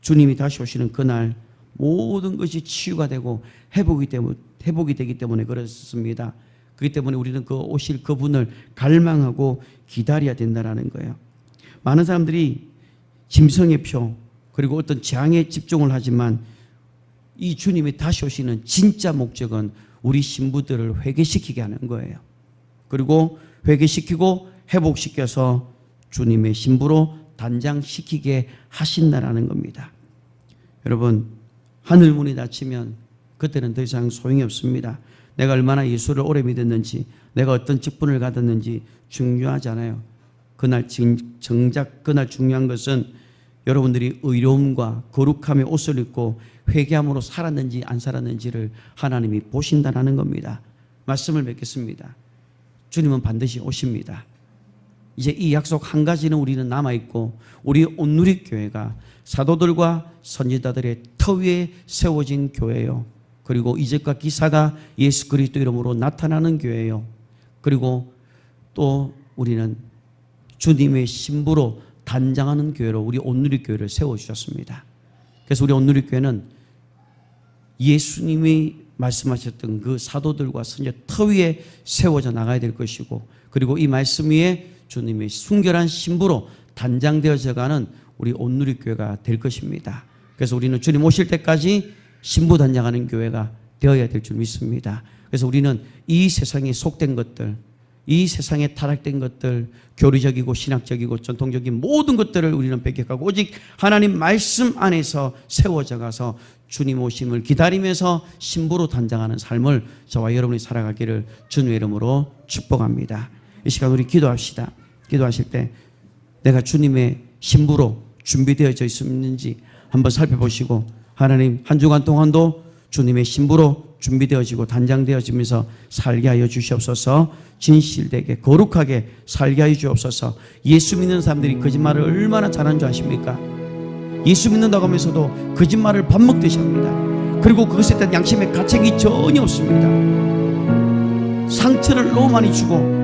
주님이 다시 오시는 그날 모든 것이 치유가 되고 회복이 되기 때문에 그렇습니다. 그렇기 때문에 우리는 그 오실 그분을 갈망하고 기다려야 된다는 거예요. 많은 사람들이 짐승의 표 그리고 어떤 재앙에 집중을 하지만 이 주님이 다시 오시는 진짜 목적은 우리 신부들을 회개시키게 하는 거예요. 그리고 회개시키고 회복시켜서 주님의 신부로 단장시키게 하신다라는 겁니다. 여러분, 하늘문이 닫히면 그때는 더 이상 소용이 없습니다. 내가 얼마나 예수를 오래 믿었는지, 내가 어떤 직분을 받았는지 중요하지 않아요. 그날 정작 그날 중요한 것은 여러분들이 의로움과 거룩함의 옷을 입고 회개함으로 살았는지 안 살았는지를 하나님이 보신다는 겁니다. 말씀을 맺겠습니다. 주님은 반드시 오십니다. 이제 이 약속 한 가지는 우리는 남아있고, 우리 온누리교회가 사도들과 선지자들의 터 위에 세워진 교회요, 그리고 이적과 기사가 예수 그리스도 이름으로 나타나는 교회요, 그리고 또 우리는 주님의 신부로 단장하는 교회로 우리 온누리교회를 세워주셨습니다. 그래서 우리 온누리교회는 예수님이 말씀하셨던 그 사도들과 선지자 터 위에 세워져 나가야 될 것이고, 그리고 이 말씀 위에 주님의 순결한 신부로 단장되어져 가는 우리 온누리교회가 될 것입니다. 그래서 우리는 주님 오실 때까지 신부 단장하는 교회가 되어야 될 줄 믿습니다. 그래서 우리는 이 세상에 속된 것들, 이 세상에 타락된 것들, 교리적이고 신학적이고 전통적인 모든 것들을 우리는 배격하고 오직 하나님 말씀 안에서 세워져 가서 주님 오심을 기다리면서 신부로 단장하는 삶을 저와 여러분이 살아가기를 주님의 이름으로 축복합니다. 이 시간 우리 기도합시다. 기도하실 때 내가 주님의 신부로 준비되어져 있는지 한번 살펴보시고, 하나님 한 주간 동안도 주님의 신부로 준비되어지고 단장되어지면서 살게 하여 주시옵소서. 진실되게 거룩하게 살게 하여 주옵소서. 예수 믿는 사람들이 거짓말을 얼마나 잘하는 줄 아십니까? 예수 믿는다고 하면서도 거짓말을 밥 먹듯이 합니다. 그리고 그것에 대한 양심의 가책이 전혀 없습니다. 상처를 너무 많이 주고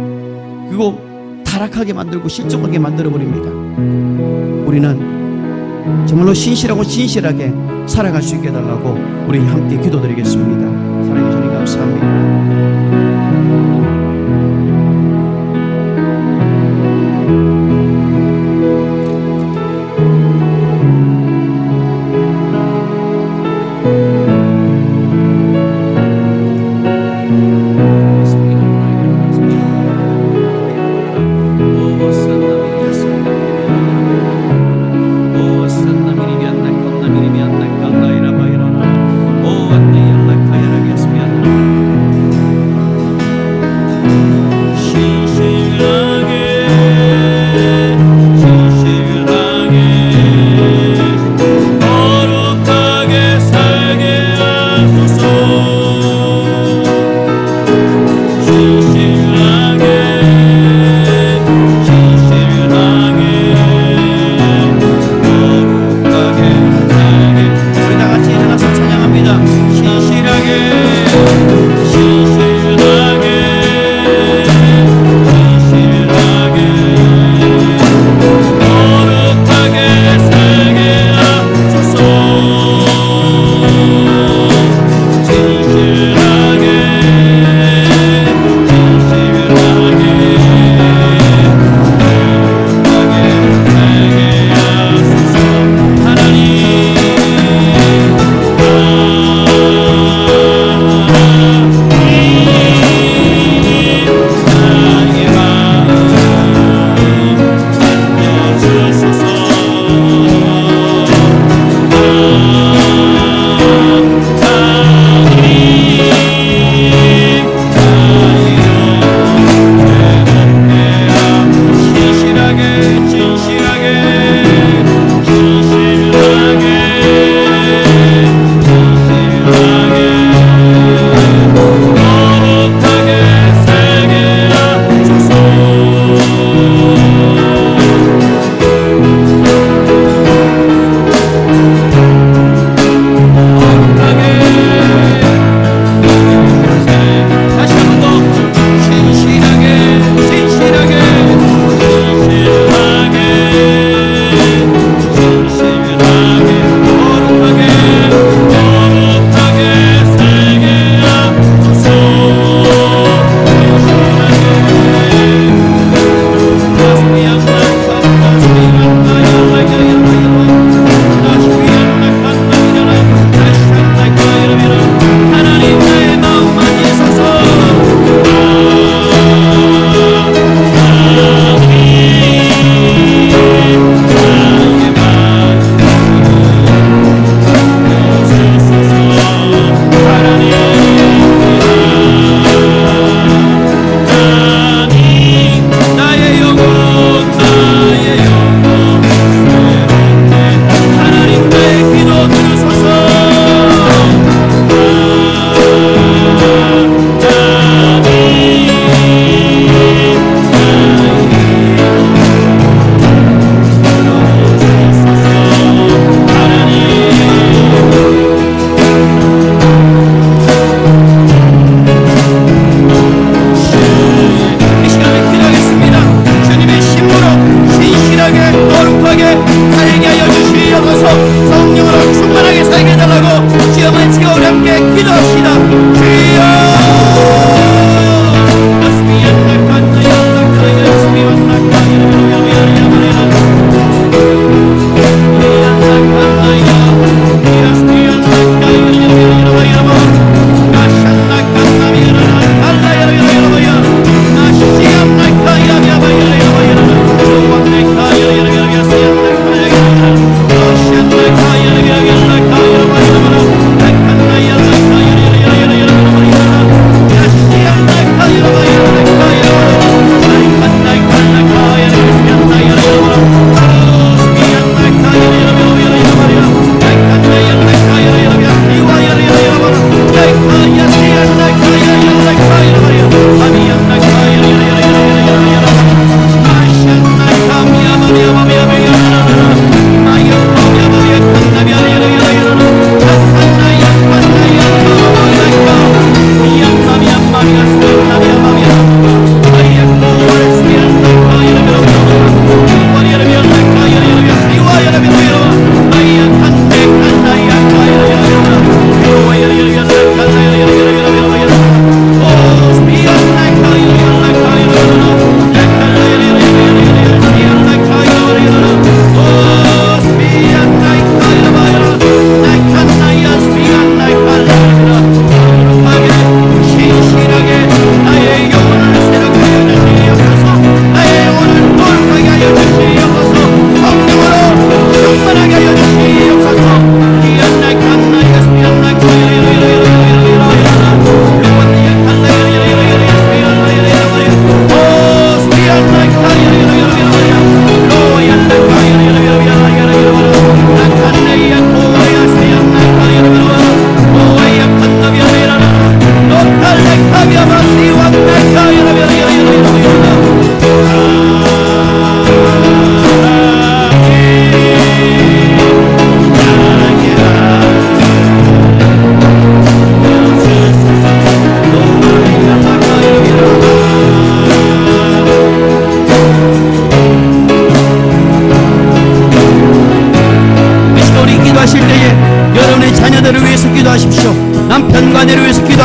그리고 타락하게 만들고 실족하게 만들어버립니다. 우리는 정말로 신실하고 진실하게 살아갈 수 있게 해달라고 우리 함께 기도드리겠습니다. 사랑해 주님 감사합니다.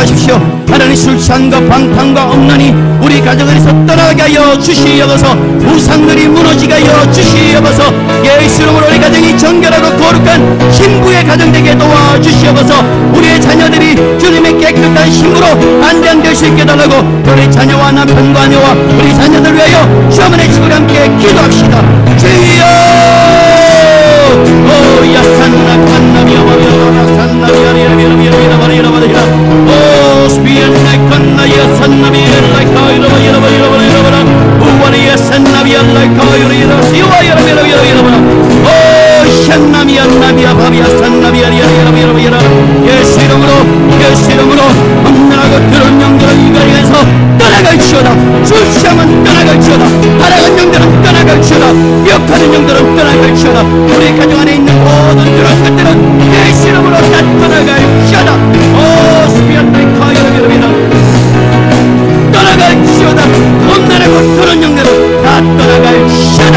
기도하십시오. 하나님 술잔과 방탕과 엄란이 우리 가정에서 떠나게 하여 주시옵소서. 우상들이 무너지게 하여 주시옵소서. 예수 이름으로 우리 가정이 정결하고 거룩한 신부의 가정 되게 도와주시옵소서. 우리의 자녀들이 주님의 깨끗한 힘으로 안전될 수 있게 달라고 우리 자녀와 남편과 아내와 우리 자녀들 위하여 주 아버지의 집을 함께 기도합시다. 주여 오 야산나 칸나비야 바리라 산나비야 리라비라 바리라 바리라 오 스피엔나 칸나야 산나비야 라이카 이라바야 바리라 바리라 우와리야 산나비야 라이카 이라비라 시와야 바리라 바리라 오 샨나비야 나비야 바비야 산나비야 리라비라 바리라 예수 이름으로 엄란하고 더러운 영들은 이 자리에서 떠나갈지어다. 술취함은 떠나갈지어다. 타락한 영들은 떠나갈지어다. 미혹하는 영들은 떠나갈지어다. 우리 가정 안에 있는 모든 그런 것들은 예수 이름으로 다 떠나갈지어다. 오 스피안나의 카이라비라비라 떠나갈지어다. 엄란하고 더러운 영들은 다 떠나갈지어다.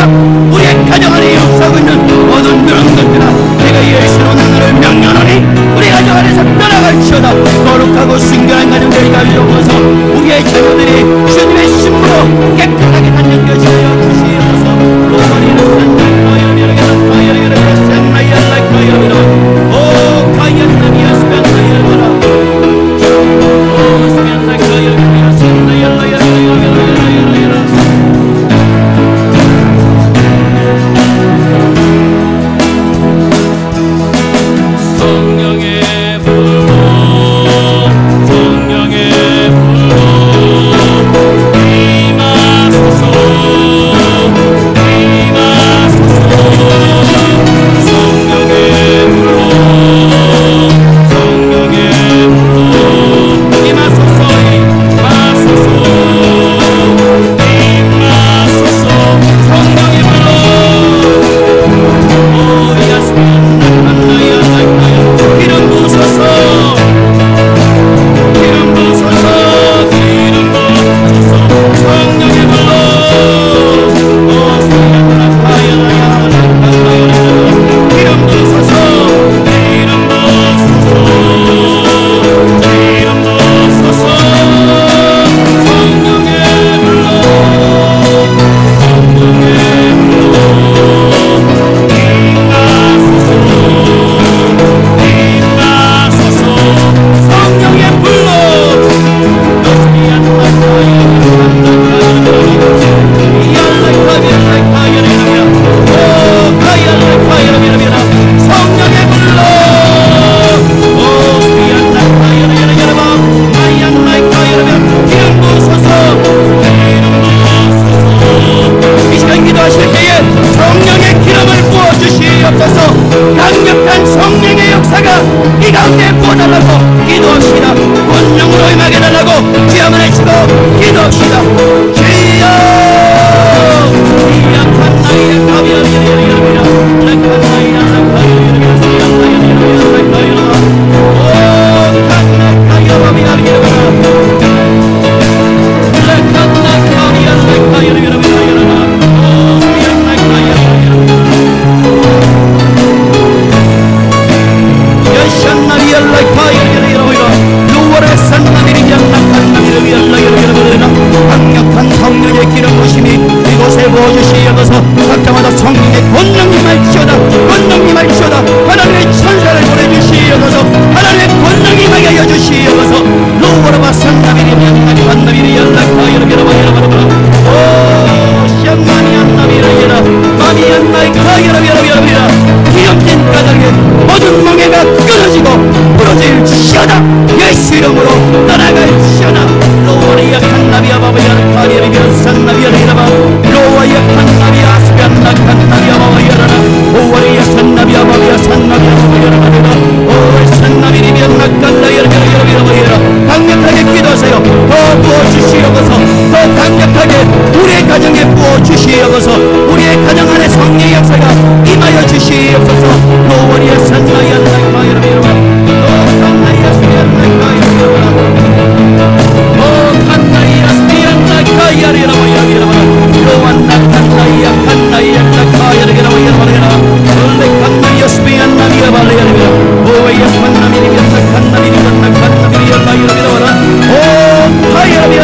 우리의 가정 안에 역사하고 있는 모든 그런 것들아 내가 예수로 나를 명령하니 우리 가정 안에서 떠나갈지어다. 거룩하고 순결한 가정 되리가 하옵소서. 우리의 자녀들이 주님의 신부로 깨끗하게 단련되어지게 하여 주시옵소서. 로마리는 산나이라비라비라 카이라비라비라 산나이라 카이라비라 오 카이라비라 스펜나이라비라 오 스펜나 카이라비라 산나이라비라비라 성령의 불로 성령의 불로 임하소서 임하소서 성령의 불로 성령의 불로 임하소서 임하소서 임하소서 성령의 불로 오 야스펜나칸나야 기름 부으소서 기름 부으소서 기름 부으소서 성령의 불로 오 성령아 기름 부으소서 기름 부으소서 기름 부으소서 성령의 불로 성령의 불로 임하소서 성령의 불로 성령의 불로 기름 부으소서 이 시간 기도하실 때에 성령의 기름을 부어주시옵소서. 강력한 성령의 역사가 이 가운데 부어달라고 기도합시다. 권능으로 임하게 달라고 주야만 하시고 기도합시다. 주여 약한 나이에 가비아리아리아리아 약한 나이에 오 강력하여 바비아리아리아 강력한 성령의 기름 부으심이 이곳에 부어주시옵소서. 각자마다 성령의 권능이 말지어다. 권능이 말지어다. 하나님의 천사를 보내주시옵소서. 하나님의 권능이 임하게 하여 주시옵소서. 로버라바 산나비리면 나비반나비리 연락하여라비라바여라바라바라 오 샹마니 안나비라이라 마미 안나이카여라비라비라비라 기름진 까닭에 모든 멍에가 끊어지고 부러질지어다. 예수 이름으로 떠나갈지어다. 로마리아 칸나비아 바바야라 카리아리비아 산나비아리라바 로와이아 칸나비아 스변나 칸나비아 바바야라라 오와리아 산나비아 바바야 산나비아 바바야라바리라 오 산나비리비아 나칸나야라비라비라바야라 강력하게 기도하세요. 더 부어주시옵소서. 더 강력하게 우리의 가정에 부어주시옵소서. 우리의 가정 안에 성령의 역사가 임하여 주시옵소서. 로와리아 산나이아 나카야라비라바 오 칸나이아 스변나 카야라비라바 오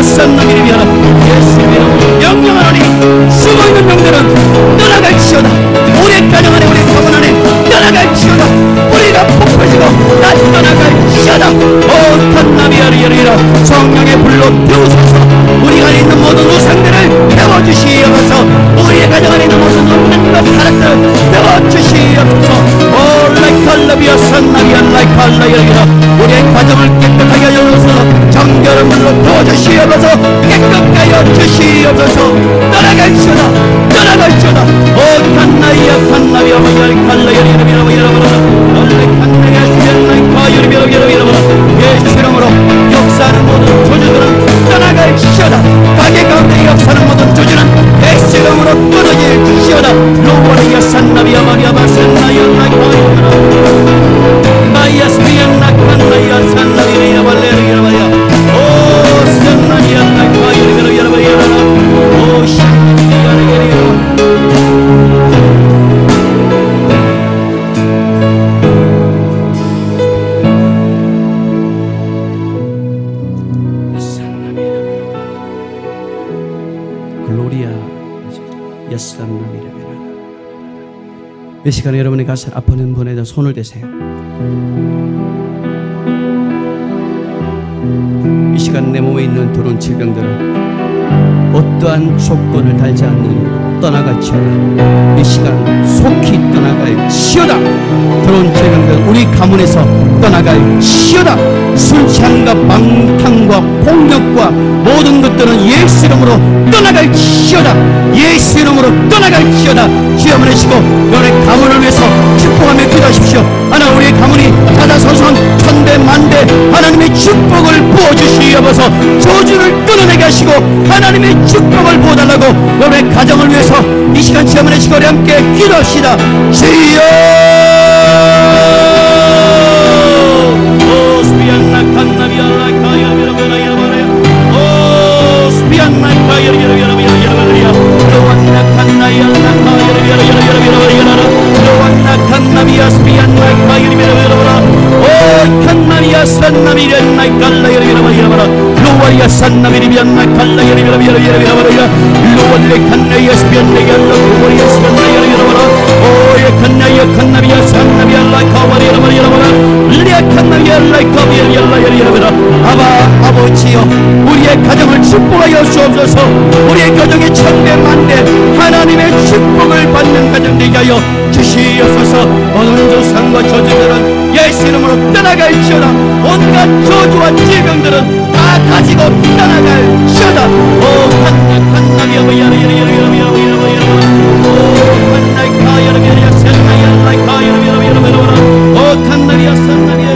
산나비리비아라 예수의 이름으로 명령하노니 숨어있는 영들은 떠나갈지어다. 우리 가정 안에 우리 가문 안에 떠나갈지어다. 우리가 폭파지고 다 떠나갈지어다. 오 탄나비아리아리라 성령의 불로 태우소서. 우리 안에 있는 모든 우상들을 태워주시옵소서. 우리의 가정 안에 있는 모든 음란과 타락들을 태워주시옵소서. 오 라이칼라비아 산나비아 라이칼라이아리라 우리의 가정을 깨끗하게 하여 주소서. 정결한 물로 태워주시옵소서. 깨끗하게 하여 주시옵소서. 떠나갈지어다. 떠나갈지어다. 오 탄나이아 탄나비아 라이칼라이아리라 예수 이름으로 역사하는 모든 조주들은 떠나갈지어다. 가게 가운데 역사하는 모든 조주는 예수 이름으로 끊어질지어다. 로마리아 산나비아 마리아바 산나이아 라이카이아라 마이아 스피안나 칸나이아 산나비리아 발레리아 마이아 오 산나이아 라이카이아라 마이아라 오 샤나비아리아리아 이 시간에 여러분의 가슴 아픈 분에다 손을 대세요. 이 시간 내 몸에 있는 두려운 질병들은 어떠한 조건을 달지 않느니 떠나갈지어다. 이 시간 속히 떠나갈지어다. 두려운 질병들 우리 가문에서 떠나갈지어다. 술 취함과 방탕과 폭력과 모든 것들은 예수 이름으로 떠나갈지어다. 예수 이름으로 떠나갈지어다. 주여 보내시고 너의 가문을 위해서 축복하며 기도하십시오. 하나님 우리의 가문이 자자손손 천대 만대 하나님의 축복을 부어주시옵소서. 저주를 끊어내게 하시고 하나님의 축복을 부어달라고 너의 가정을 위해서 이 시간 주여 보내시고 우리 함께 기도합시다. 주여 아버지여 우리의 가정을 축복하여 주옵소서. 우리의 가정에 천대만대 하나님의 축복을 받는 가정 되게 하여 주시옵소서. 모든 조상과 저주들은 예수 이름으로 떠나갈지어다. 온갖 저주와 질병들은 다 가지고 떠나갈지어다. 오 칸나비야 오 칸나비야 산나비야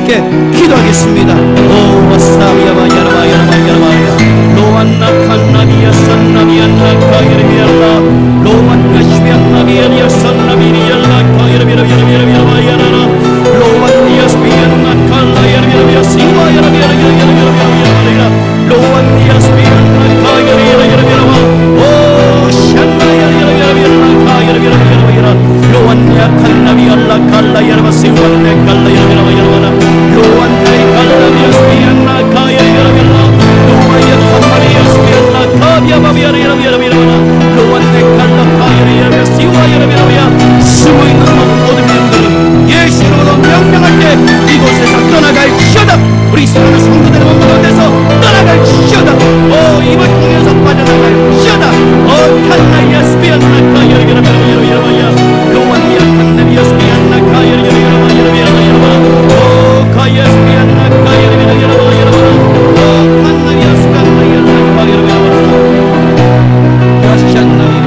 함께 기도하겠습니다. 오 와사비야바 야라바 야라바 야라바 로안나 칸나비야 산나비야 카이르비야라 로안나 시비안나비야 산나비리야라 카이르비야라 야라라 로안니야 스비안나 칼라 야라비야 시와 야라비야 로안니야 스비안나 카이르비야라 오 샨나야 야라비야 카이르비야라 로안니야 칸나비야 칼라 야라바 시와네 칼라 야라비야 로안나이 칼라비야 스비안나 카이르비야라 로안니야 칸나비야 스비안나 카비야 바비야라 로안네 칼라 카이르비야 시와 야라비야 숨어있는 모든 명들은 예수 이름으로 명령할 때 이곳에서 떠나갈지어다. 우리 사랑하는 성도들의 몸 가운데서 떠나갈지어다. 오 입을 통해서 빠져나갈지어다. 오 칼라이야 스피안나카 여러분야 로완이야 칸나비야 스피안나카 여러분 오 카이야 스피안나카 여러분 오 칸나비야 스피안나카 여러분 야시안나비야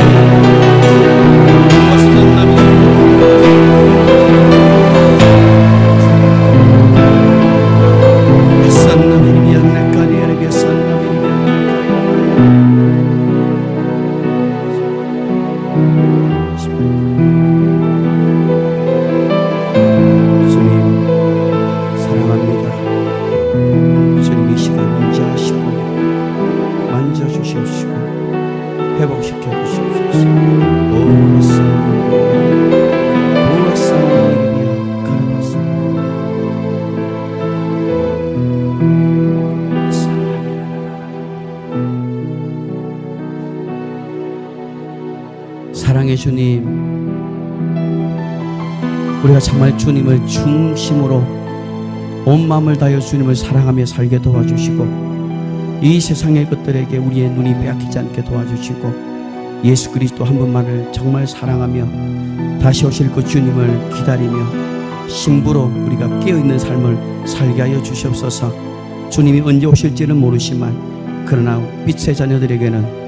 사랑의 주님, 우리가 정말 주님을 중심으로 온 마음을 다하여 주님을 사랑하며 살게 도와주시고 이 세상의 것들에게 우리의 눈이 빼앗기지 않게 도와주시고 예수 그리스도 한 분만을 정말 사랑하며 다시 오실 그 주님을 기다리며 심부로 우리가 깨어있는 삶을 살게 하여 주시옵소서. 주님이 언제 오실지는 모르지만 그러나 빛의 자녀들에게는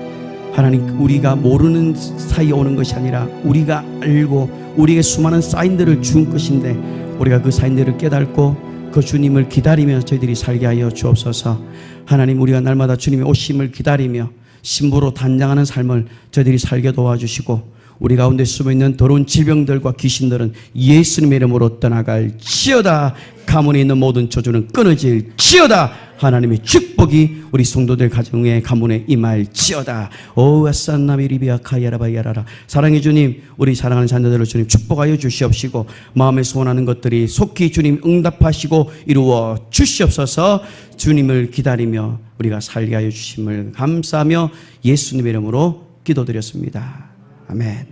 하나님 우리가 모르는 사이에 오는 것이 아니라 우리가 알고 우리에게 수많은 사인들을 준 것인데 우리가 그 사인들을 깨닫고 그 주님을 기다리며 저희들이 살게 하여 주옵소서. 하나님 우리가 날마다 주님의 오심을 기다리며 신부로 단장하는 삶을 저희들이 살게 도와주시고 우리 가운데 숨어있는 더러운 질병들과 귀신들은 예수님의 이름으로 떠나갈지어다. 가문에 있는 모든 저주는 끊어질지어다. 하나님의 축복이 우리 성도들 가정의 가문에 임할지어다. 오아산나미리비아 카야라바야라라. 사랑의 주님, 우리 사랑하는 자녀들을 주님 축복하여 주시옵시고 마음에 소원하는 것들이 속히 주님 응답하시고 이루어 주시옵소서. 주님을 기다리며 우리가 살게 하여 주심을 감사하며 예수님의 이름으로 기도드렸습니다. 아멘.